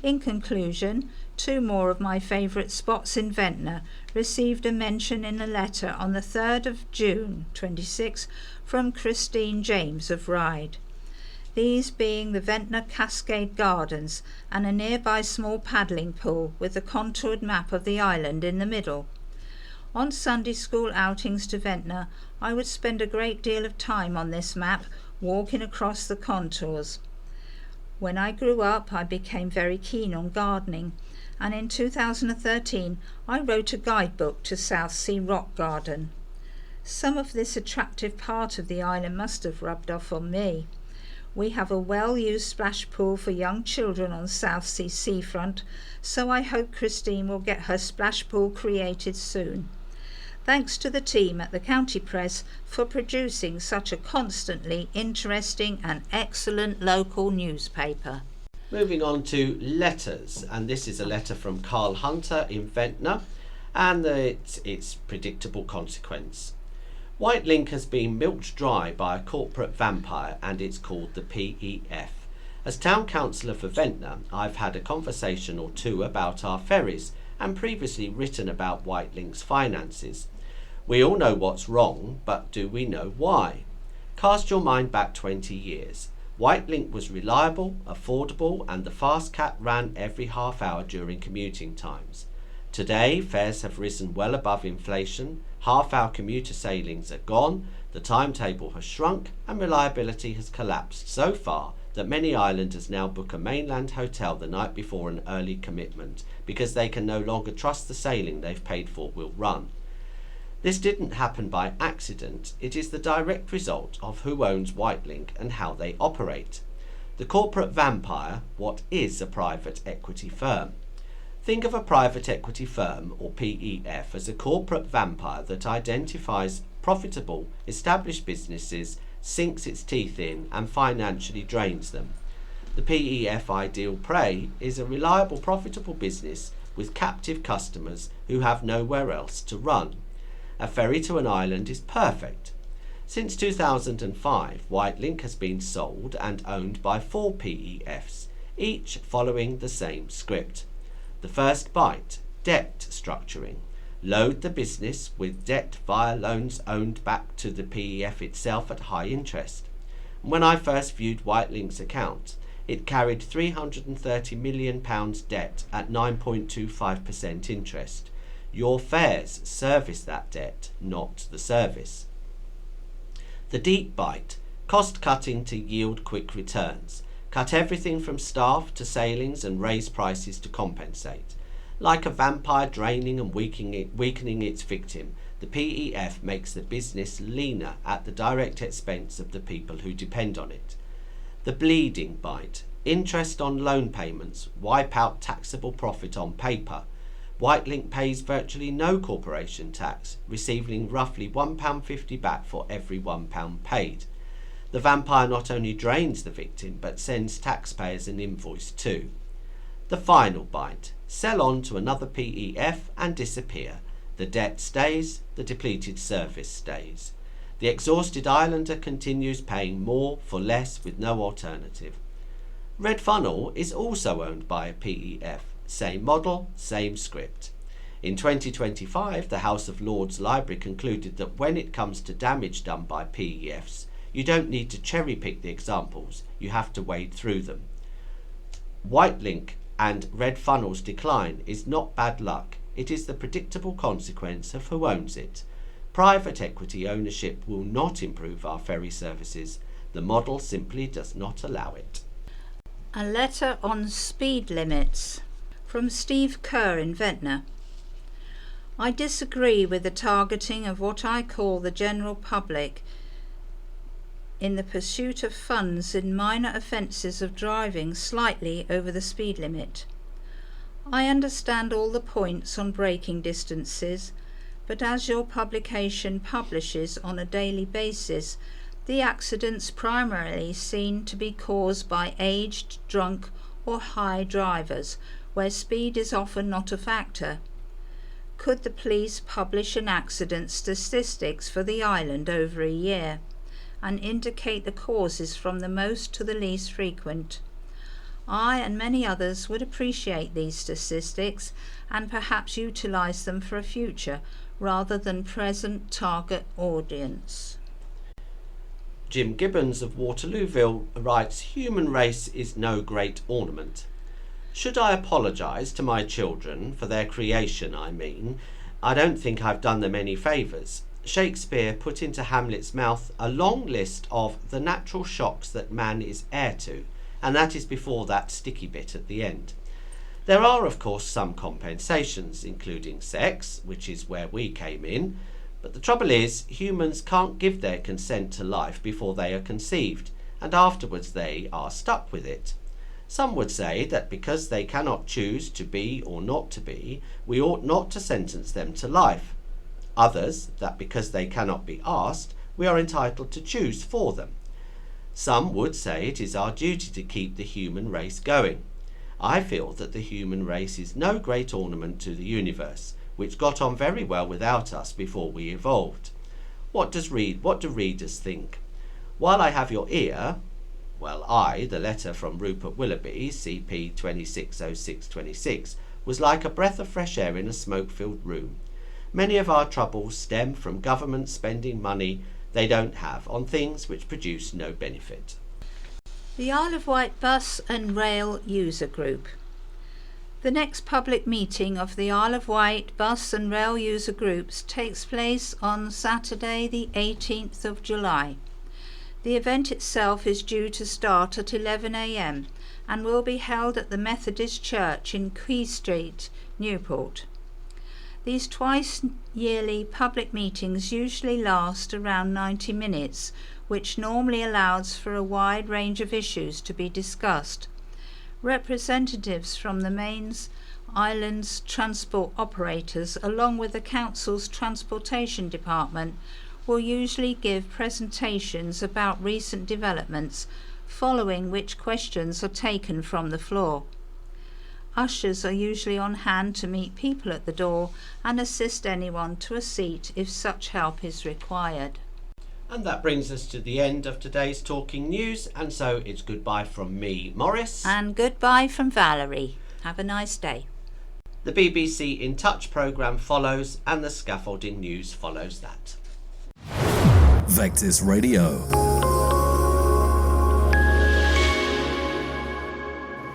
B: In conclusion, two more of my favourite spots in Ventnor received a mention in a letter on the 3rd of June 26 from Christine James of Ryde. These being the Ventnor Cascade Gardens and a nearby small paddling pool with a contoured map of the island in the middle. On Sunday school outings to Ventnor, I would spend a great deal of time on this map, walking across the contours. When I grew up, I became very keen on gardening, and in 2013 I wrote a guidebook to Southsea Rock Garden. Some of this attractive part of the island must have rubbed off on me. We have a well-used splash pool for young children on Southsea seafront, so I hope Christine will get her splash pool created soon. Thanks to the team at the County Press for producing such a constantly interesting and excellent local newspaper.
C: Moving on to letters, and this is a letter from Carl Hunter in Ventnor, and its predictable consequence. Whitelink has been milked dry by a corporate vampire, and it's called the PEF. As Town Councillor for Ventnor, I've had a conversation or two about our ferries and previously written about Whitelink's finances. We all know what's wrong, but do we know why? Cast your mind back 20 years. Whitelink was reliable, affordable, and the fast cat ran every half hour during commuting times. Today, fares have risen well above inflation, half-hour commuter sailings are gone, the timetable has shrunk, and reliability has collapsed so far that many islanders now book a mainland hotel the night before an early commitment because they can no longer trust the sailing they've paid for will run. This didn't happen by accident, it is the direct result of who owns Whitelink and how they operate. The corporate vampire, what is a private equity firm? Think of a private equity firm, or PEF, as a corporate vampire that identifies profitable, established businesses, sinks its teeth in, and financially drains them. The PEF ideal prey is a reliable, profitable business with captive customers who have nowhere else to run. A ferry to an island is perfect. Since 2005, Whitelink has been sold and owned by 4 PEFs, each following the same script. The first bite, debt structuring. Load the business with debt via loans owned back to the PEF itself at high interest. When I first viewed Whitelink's account, it carried £330 million debt at 9.25% interest. Your fares service that debt, not the service. The deep bite, cost cutting to yield quick returns. Cut everything from staff to sailings and raise prices to compensate. Like a vampire draining and weakening its victim, the PEF makes the business leaner at the direct expense of the people who depend on it. The bleeding bite, interest on loan payments, wipe out taxable profit on paper. Whitelink pays virtually no corporation tax, receiving roughly £1.50 back for every £1 paid. The vampire not only drains the victim, but sends taxpayers an invoice too. The final bite, sell on to another PEF and disappear. The debt stays, the depleted service stays. The exhausted islander continues paying more for less with no alternative. Red Funnel is also owned by a PEF. Same model, same script. In 2025, the House of Lords Library concluded that when it comes to damage done by PEFs, you don't need to cherry-pick the examples, you have to wade through them. Whitelink and Red Funnel's decline is not bad luck, it is the predictable consequence of who owns it. Private equity ownership will not improve our ferry services. The model simply does not allow it.
B: A letter on speed limits from Steve Kerr in Ventnor. I disagree with the targeting of what I call the general public in the pursuit of funds in minor offences of driving slightly over the speed limit. I understand all the points on braking distances, but as your publication publishes on a daily basis, the accidents primarily seem to be caused by aged, drunk or high drivers, where speed is often not a factor. Could the police publish an accident statistics for the island over a year and indicate the causes from the most to the least frequent? I and many others would appreciate these statistics and perhaps utilise them for a future rather than present target audience.
C: Jim Gibbons of Waterlooville writes, human race is no great ornament. Should I apologise to my children for their creation, I mean? I don't think I've done them any favours. Shakespeare put into Hamlet's mouth a long list of the natural shocks that man is heir to, and that is before that sticky bit at the end. There are, of course, some compensations, including sex, which is where we came in, but the trouble is, humans can't give their consent to life before they are conceived, and afterwards they are stuck with it. Some would say that because they cannot choose to be or not to be, we ought not to sentence them to life. Others, that because they cannot be asked, we are entitled to choose for them. Some would say it is our duty to keep the human race going. I feel that the human race is no great ornament to the universe, which got on very well without us before we evolved. What do readers think? While I have your ear, the letter from Rupert Willoughby, CP 260626, was like a breath of fresh air in a smoke-filled room. Many of our troubles stem from government spending money they don't have on things which produce no benefit.
B: The Isle of Wight Bus and Rail User Group. The next public meeting of the Isle of Wight Bus and Rail User Groups takes place on Saturday the 18th of July. The event itself is due to start at 11 a.m. and will be held at the Methodist Church in Quay Street, Newport. These twice-yearly public meetings usually last around 90 minutes, which normally allows for a wide range of issues to be discussed. Representatives from the main island's transport operators, along with the Council's Transportation Department, will usually give presentations about recent developments, following which questions are taken from the floor. Ushers are usually on hand to meet people at the door and assist anyone to a seat if such help is required.
C: And that brings us to the end of today's Talking News, and so it's goodbye from me, Morris.
B: And goodbye from Valerie. Have a nice day.
C: The BBC In Touch programme follows, and the Scaffolding News follows that.
G: Vectis Radio.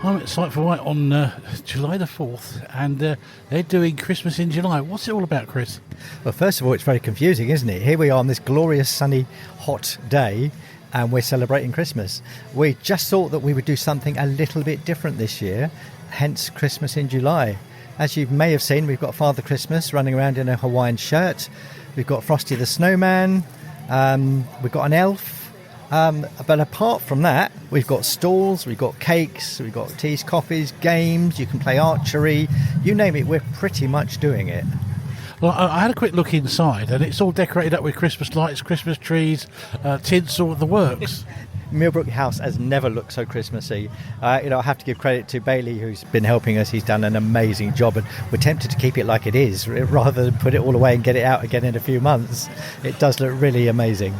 H: I'm at Sight for White on July the 4th, and they're doing Christmas in July. What's it all about, Chris?
I: Well, first of all, it's very confusing, isn't it? Here we are on this glorious, sunny, hot day, and we're celebrating Christmas. We just thought that we would do something a little bit different this year, hence Christmas in July. As you may have seen, we've got Father Christmas running around in a Hawaiian shirt. We've got Frosty the Snowman. We've got an elf. But apart from that, we've got stalls, we've got cakes, we've got teas, coffees, games, you can play archery, you name it, we're pretty much doing it.
H: Well, I had a quick look inside, and it's all decorated up with Christmas lights, Christmas trees, tinsel, the works.
I: Millbrook House has never looked so Christmassy. I have to give credit to Bailey, who's been helping us. He's done an amazing job, and we're tempted to keep it like it is rather than put it all away and get it out again in a few months. It does look really amazing.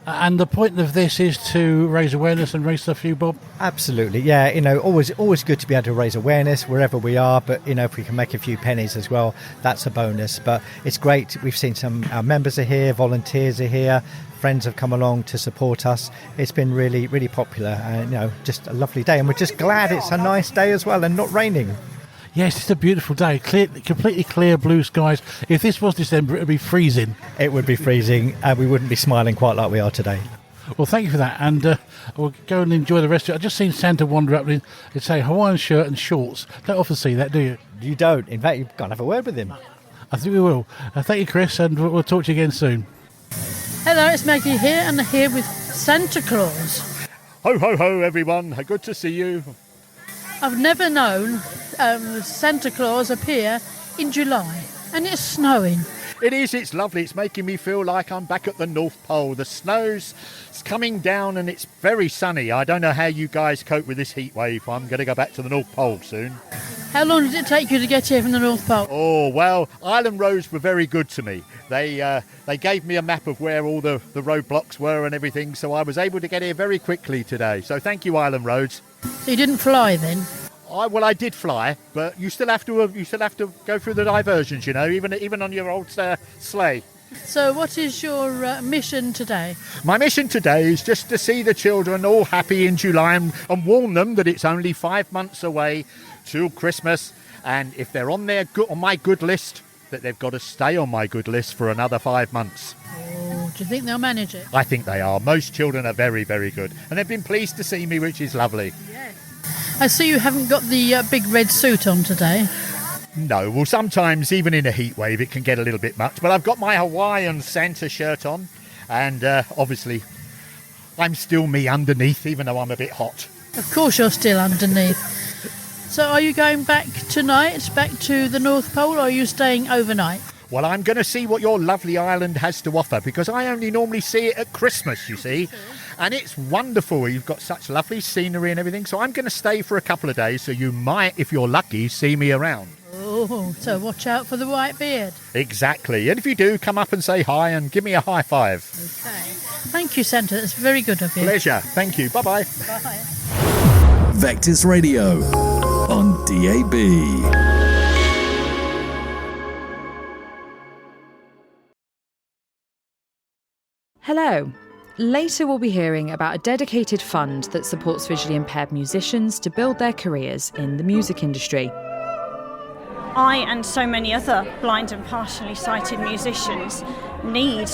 H: And the point of this is to raise awareness and raise stuff for you, Bob?
I: Absolutely, yeah. Always good to be able to raise awareness wherever we are, but if we can make a few pennies as well, that's a bonus. But it's great. We've seen our members are here, volunteers are here, friends have come along to support us. It's been really, really popular, and just a lovely day. And we're just glad it's a nice day as well and not raining.
H: Yes, it's a beautiful day. Completely clear blue skies. If this was December, it would be freezing.
I: It would be freezing, and we wouldn't be smiling quite like we are today.
H: Well, thank you for that, and we'll go and enjoy the rest of it. I've just seen Santa wander up in, it's a Hawaiian shirt and shorts. Don't often see that, do you?
I: You don't. In fact, you've got to have a word with him.
H: I think we will. Thank you, Chris, and we'll talk to you again soon.
G: Hello, it's Maggie here, and I'm here with Santa Claus.
J: Ho, ho, ho, everyone. Good to see you.
G: I've never known Santa Claus appear in July, and it's snowing.
J: It is, it's lovely. It's making me feel like I'm back at the North Pole. The snow's coming down and it's very sunny. I don't know how you guys cope with this heat wave. I'm going to go back to the North Pole soon.
G: How long did it take you to get here from the North Pole?
J: Oh, well, Island Roads were very good to me. They gave me a map of where all the roadblocks were and everything, so I was able to get here very quickly today. So thank you, Island Roads.
G: So you didn't fly then?
J: I did fly, but you still have to go through the diversions, even on your old sleigh.
G: So what is your mission today?
J: My mission today is just to see the children all happy in July and warn them that it's only 5 months away till Christmas, and if they're on my good list, that they've got to stay on my good list for another 5 months.
G: Oh, do you think they'll manage it?
J: I think they are. Most children are very, very good, and they've been pleased to see me, which is lovely.
G: Yes. I see you haven't got the big red suit on today.
J: No, well, sometimes even in a heat wave it can get a little bit much, but I've got my Hawaiian Santa shirt on, and obviously I'm still me underneath, even though I'm a bit hot.
G: Of course you're still underneath. So are you going back tonight, back to the North Pole, or are you staying overnight?
J: Well, I'm going to see what your lovely island has to offer, because I only normally see it at Christmas, you see. And it's wonderful. You've got such lovely scenery and everything. So I'm going to stay for a couple of days, so you might, if you're lucky, see me around.
G: Oh, so watch out for the white beard.
J: Exactly. And if you do, come up and say hi and give me a high five.
G: Okay. Thank you, Santa. That's very good of you.
J: Pleasure. Thank you. Bye-bye.
G: Bye.
K: Vectis Radio on DAB.
L: Hello. Later we'll be hearing about a dedicated fund that supports visually impaired musicians to build their careers in the music industry.
M: I and so many other blind and partially sighted musicians need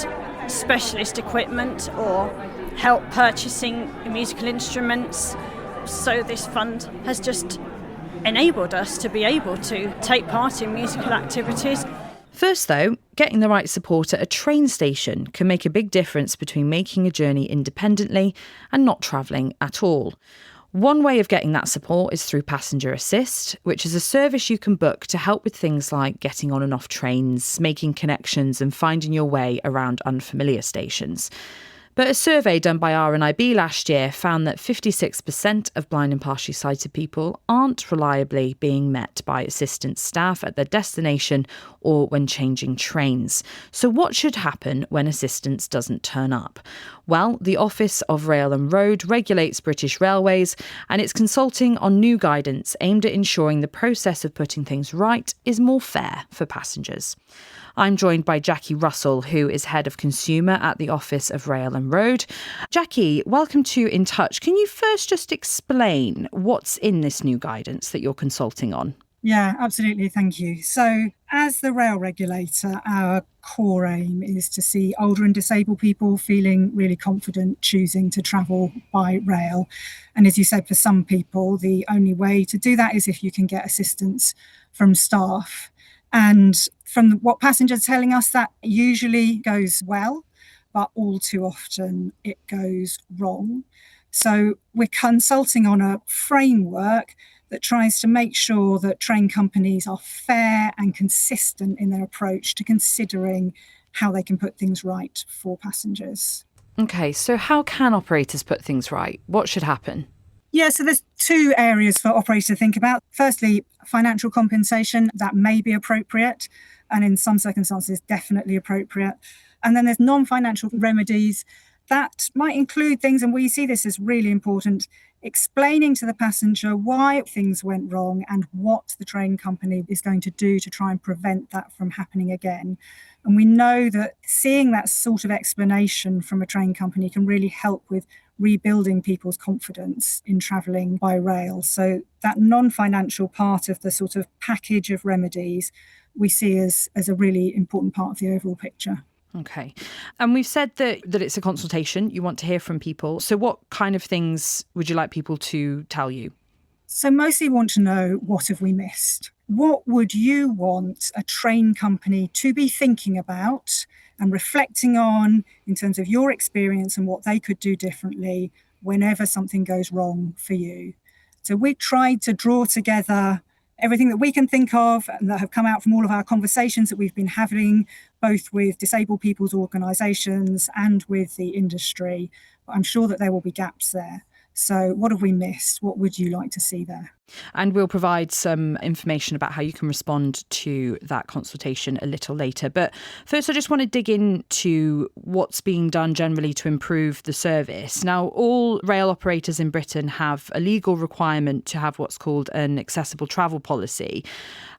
M: specialist equipment or help purchasing musical instruments. So this fund has just enabled us to be able to take part in musical activities.
L: First, though, getting the right support at a train station can make a big difference between making a journey independently and not travelling at all. One way of getting that support is through Passenger Assist, which is a service you can book to help with things like getting on and off trains, making connections and finding your way around unfamiliar stations. But a survey done by RNIB last year found that 56% of blind and partially sighted people aren't reliably being met by assistance staff at their destination or when changing trains. So what should happen when assistance doesn't turn up? Well, the Office of Rail and Road regulates British Railways, and it's consulting on new guidance aimed at ensuring the process of putting things right is more fair for passengers. I'm joined by Jackie Russell, who is Head of Consumer at the Office of Rail and Road. Jackie, welcome to In Touch. Can you first just explain what's in this new guidance that you're consulting on?
N: Yeah, absolutely. Thank you. So as the rail regulator, our core aim is to see older and disabled people feeling really confident choosing to travel by rail. And as you said, for some people, the only way to do that is if you can get assistance from staff. And from what passengers are telling us, that usually goes well, but all too often it goes wrong. So we're consulting on a framework that tries to make sure that train companies are fair and consistent in their approach to considering how they can put things right for passengers.
L: Okay, so how can operators put things right? What should happen?
N: Yeah, so there's two areas for operators to think about. Firstly, financial compensation, that may be appropriate, and in some circumstances, definitely appropriate. And then there's non-financial remedies that might include things, and we see this as really important, explaining to the passenger why things went wrong and what the train company is going to do to try and prevent that from happening again. And we know that seeing that sort of explanation from a train company can really help with rebuilding people's confidence in travelling by rail. So that non-financial part of the sort of package of remedies we see as a really important part of the overall picture.
L: Okay. And we've said that it's a consultation. You want to hear from people. So what kind of things would you like people to tell you?
N: So mostly want to know, what have we missed? What would you want a train company to be thinking about and reflecting on in terms of your experience and what they could do differently whenever something goes wrong for you? So we tried to draw together everything that we can think of and that have come out from all of our conversations that we've been having, both with disabled people's organisations and with the industry. But I'm sure that there will be gaps there. So what have we missed? What would you like to see there?
L: And we'll provide some information about how you can respond to that consultation a little later. But first, I just want to dig into what's being done generally to improve the service. Now, all rail operators in Britain have a legal requirement to have what's called an accessible travel policy.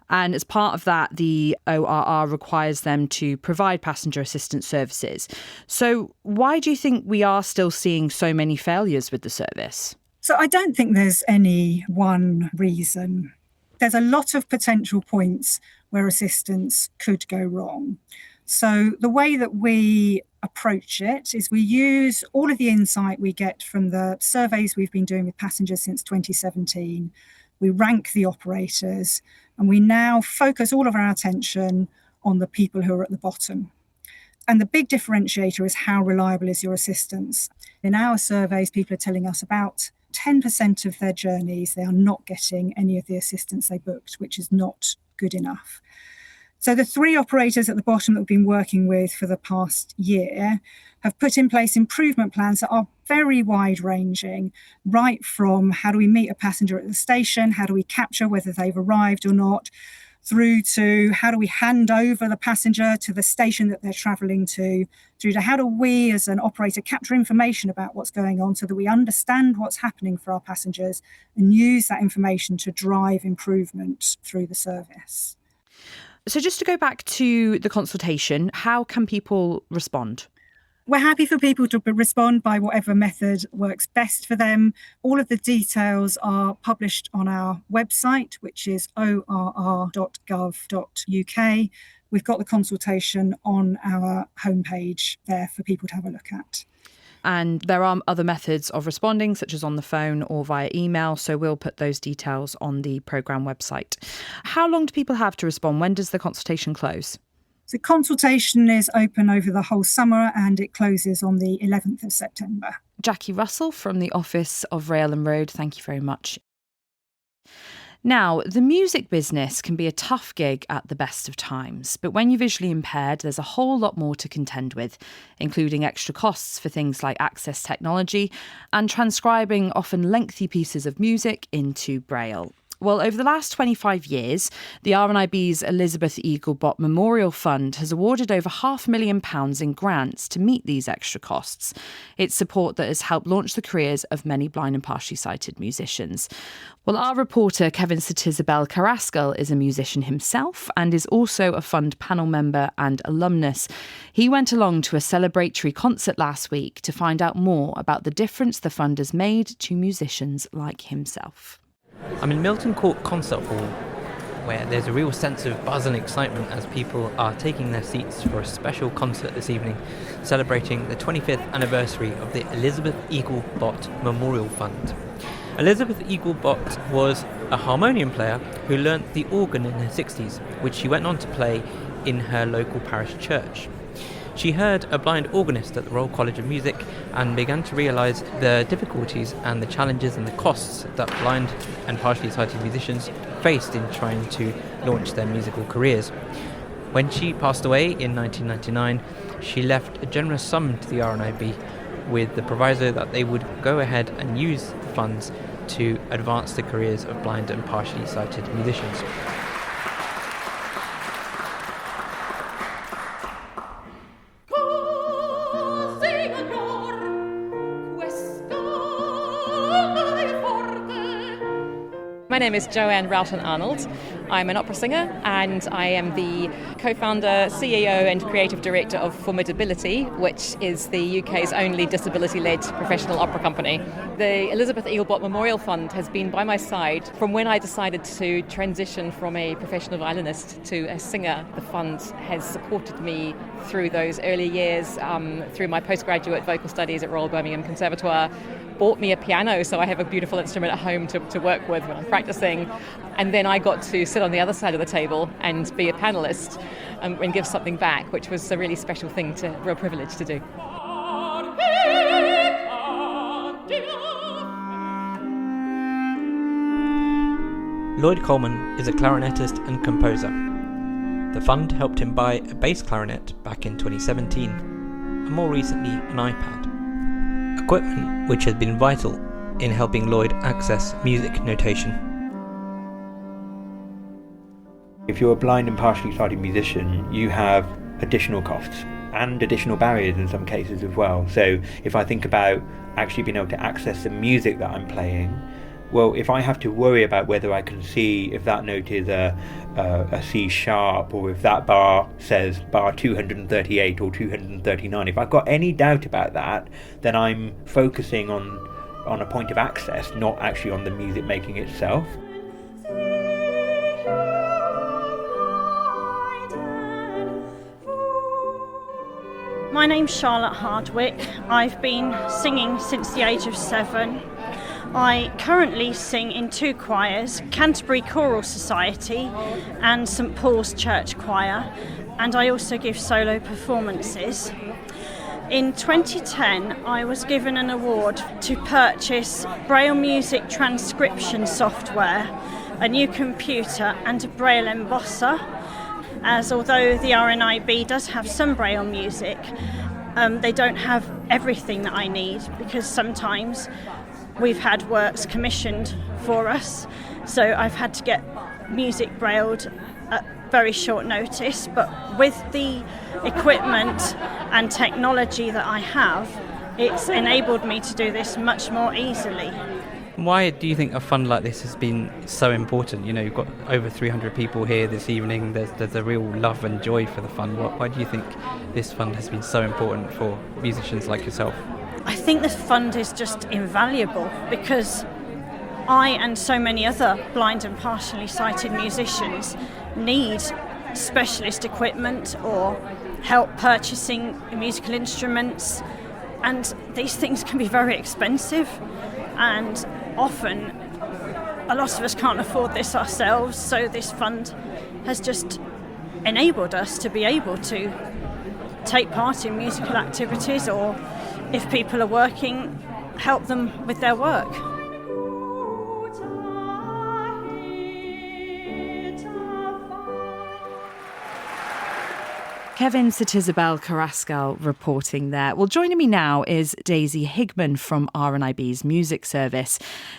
L: And as part of that, the ORR requires them to provide passenger assistance services. So why do you think we are still seeing so many failures with the service?
N: So I don't think there's any one reason. There's a lot of potential points where assistance could go wrong. So the way that we approach it is we use all of the insight we get from the surveys we've been doing with passengers since 2017. We rank the operators, and we now focus all of our attention on the people who are at the bottom. And the big differentiator is how reliable is your assistance. In our surveys, people are telling us about 10% of their journeys, they are not getting any of the assistance they booked, which is not good enough. So the three operators at the bottom that we've been working with for the past year have put in place improvement plans that are very wide-ranging, right from how do we meet a passenger at the station, how do we capture whether they've arrived or not, through to how do we hand over the passenger to the station that they're travelling to, through to how do we as an operator capture information about what's going on so that we understand what's happening for our passengers and use that information to drive improvement through the service.
L: So just to go back to the consultation, how can people respond?
N: We're happy for people to respond by whatever method works best for them. All of the details are published on our website, which is orr.gov.uk. We've got the consultation on our homepage there for people to have a look at.
L: And there are other methods of responding, such as on the phone or via email. So we'll put those details on the programme website. How long do people have to respond? When does the consultation close?
N: The consultation is open over the whole summer and it closes on the 11th of September.
L: Jackie Russell from the Office of Rail and Road, thank you very much. Now, the music business can be a tough gig at the best of times, but when you're visually impaired, there's a whole lot more to contend with, including extra costs for things like access technology and transcribing often lengthy pieces of music into Braille. Well, over the last 25 years, the RNIB's Elizabeth Eaglebott Memorial Fund has awarded over £500,000 in grants to meet these extra costs. It's support that has helped launch the careers of many blind and partially sighted musicians. Well, our reporter, Kevin Sitisabel Carrascal, is a musician himself and is also a fund panel member and alumnus. He went along to a celebratory concert last week to find out more about the difference the fund has made to musicians like himself.
O: I'm in Milton Court Concert Hall, where there's a real sense of buzz and excitement as people are taking their seats for a special concert this evening, celebrating the 25th anniversary of the Elizabeth Eaglebott Memorial Fund. Elizabeth Eaglebott was a harmonium player who learnt the organ in her 60s, which she went on to play in her local parish church. She heard a blind organist at the Royal College of Music and began to realise the difficulties and the challenges and the costs that blind and partially sighted musicians faced in trying to launch their musical careers. When she passed away in 1999, she left a generous sum to the RNIB, with the proviso that they would go ahead and use the funds to advance the careers of blind and partially sighted musicians.
P: My name is Joanne Roughton-Arnold. I'm an opera singer and I am the co-founder, CEO and creative director of Formidability, which is the UK's only disability-led professional opera company. The Elizabeth Eaglebott Memorial Fund has been by my side from when I decided to transition from a professional violinist to a singer. The fund has supported me through those early years, through my postgraduate vocal studies at Royal Birmingham Conservatoire, bought me a piano so I have a beautiful instrument at home to work with when I'm practicing, and then I got to sit on the other side of the table and be a panellist and give something back, which was a really special thing, a real privilege to do.
O: Lloyd Coleman is a clarinetist and composer. The fund helped him buy a bass clarinet back in 2017, and more recently an iPad. Equipment which has been vital in helping Lloyd access music notation.
Q: If you're a blind and partially sighted musician, you have additional costs and additional barriers in some cases as well. So if I think about actually being able to access the music that I'm playing, well, if I have to worry about whether I can see if that note is a C sharp, or if that bar says bar 238 or 239, if I've got any doubt about that, then I'm focusing on a point of access, not actually on the music making itself.
M: My name's Charlotte Hardwick. I've been singing since the age of 7. I currently sing in 2 choirs, Canterbury Choral Society and St Paul's Church Choir, and I also give solo performances. In 2010, I was given an award to purchase Braille music transcription software, a new computer and a Braille embosser, as although the RNIB does have some Braille music, they don't have everything that I need, because sometimes we've had works commissioned for us, so I've had to get music brailled at very short notice. But with the equipment and technology that I have, it's enabled me to do this much more easily.
O: Why do you think a fund like this has been so important? You know, you've got over 300 people here this evening. There's a real love and joy for the fund. Why do you think this fund has been so important for musicians like yourself?
M: I think this fund is just invaluable because I and so many other blind and partially sighted musicians need specialist equipment or help purchasing musical instruments, and these things can be very expensive, and often a lot of us can't afford this ourselves, so this fund has just enabled us to be able to take part in musical activities, or if people are working, help them with their work.
L: Kevin Sitisabel Carrascal reporting there. Well, joining me now is Daisy Higman from RNIB's music service.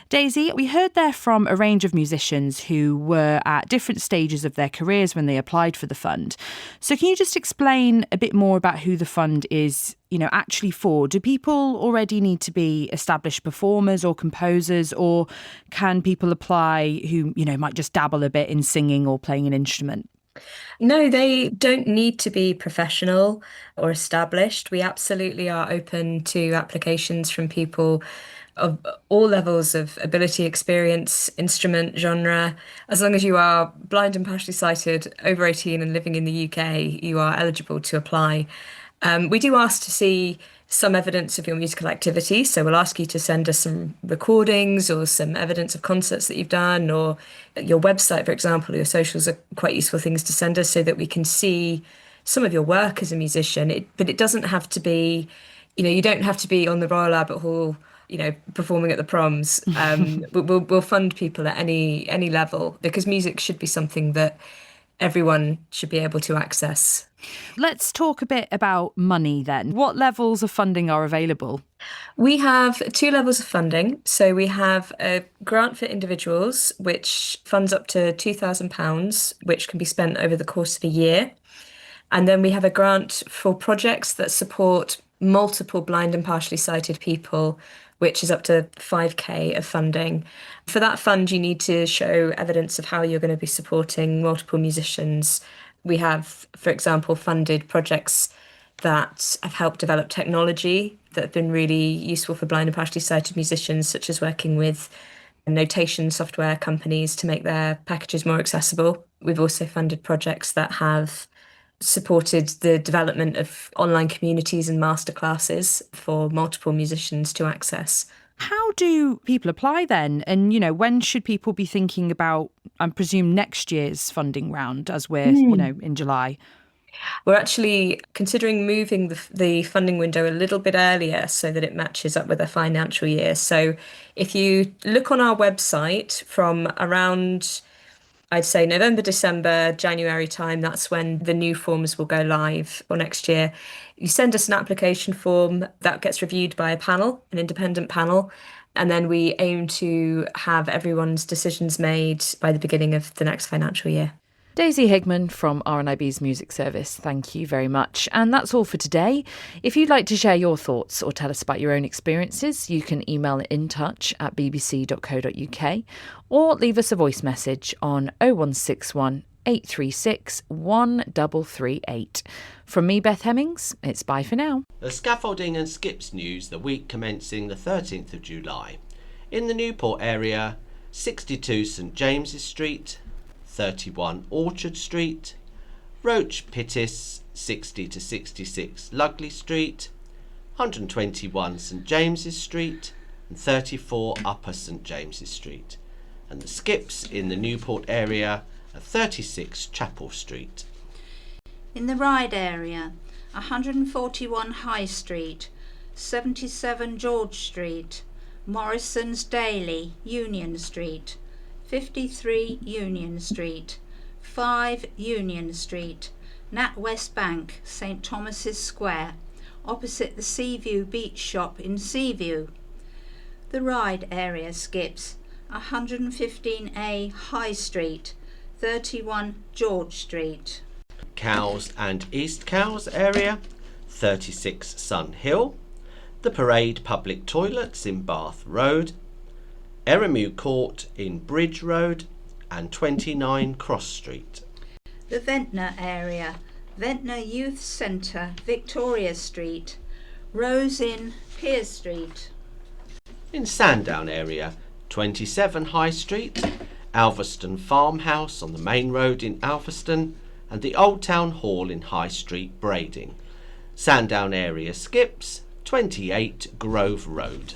L: Daisy, we heard there from a range of musicians who were at different stages of their careers when they applied for the fund. So can you just explain a bit more about who the fund is, actually for? Do people already need to be established performers or composers, or can people apply who, might just dabble a bit in singing or playing an instrument?
R: No, they don't need to be professional or established. We absolutely are open to applications from people of all levels of ability, experience, instrument, genre. As long as you are blind and partially sighted, over 18 and living in the UK, you are eligible to apply. We do ask to see some evidence of your musical activity. So we'll ask you to send us some recordings or some evidence of concerts that you've done, or your website, for example. Your socials are quite useful things to send us so that we can see some of your work as a musician. But it doesn't have to be, you don't have to be on the Royal Albert Hall, performing at the proms. We'll fund people at any level, because music should be something that everyone should be able to access.
L: Let's talk a bit about money then. What levels of funding are available?
R: We have two levels of funding. So we have a grant for individuals, which funds up to £2,000, which can be spent over the course of a year. And then we have a grant for projects that support multiple blind and partially sighted people, which is up to 5k of funding. For that fund, you need to show evidence of how you're going to be supporting multiple musicians. We have, for example, funded projects that have helped develop technology that have been really useful for blind and partially sighted musicians, such as working with notation software companies to make their packages more accessible. We've also funded projects that have supported the development of online communities and masterclasses for multiple musicians to access.
L: How do people apply then? And, when should people be thinking about, I presume, next year's funding round as we're, in July?
R: We're actually considering moving the funding window a little bit earlier so that it matches up with the financial year. So if you look on our website from around, I'd say November, December, January time, that's when the new forms will go live for next year. You send us an application form that gets reviewed by a panel, an independent panel, and then we aim to have everyone's decisions made by the beginning of the next financial year.
L: Daisy Higman from RNIB's Music Service, thank you very much. And that's all for today. If you'd like to share your thoughts or tell us about your own experiences, you can email intouch@bbc.co.uk or leave us a voice message on 0161 836 1338. From me, Beth Hemmings, it's bye for now.
C: The scaffolding and skips news the week commencing the 13th of July. In the Newport area, 62 St James's Street, 31 Orchard Street, Roach Pittis 60 to 66 Lugley Street, 121 St James's Street and 34 Upper St James's Street. And the skips in the Newport area are 36 Chapel Street.
B: In the Ryde area, 141 High Street, 77 George Street, Morrison's Daily, Union Street, 53 Union Street, 5 Union Street, NatWest Bank, St Thomas's Square, opposite the Seaview Beach Shop in Seaview. The Ryde area skips 115A High Street, 31 George Street.
C: Cowes and East Cowes area, 36 Sun Hill, the Parade Public Toilets in Bath Road, Eremu Court in Bridge Road and 29 Cross Street.
B: The Ventnor area, Ventnor Youth Centre, Victoria Street, Rose Inn, Pier Street.
C: In Sandown area, 27 High Street, Alveston Farmhouse on the main road in Alveston and the Old Town Hall in High Street, Brading. Sandown area skips, 28 Grove Road.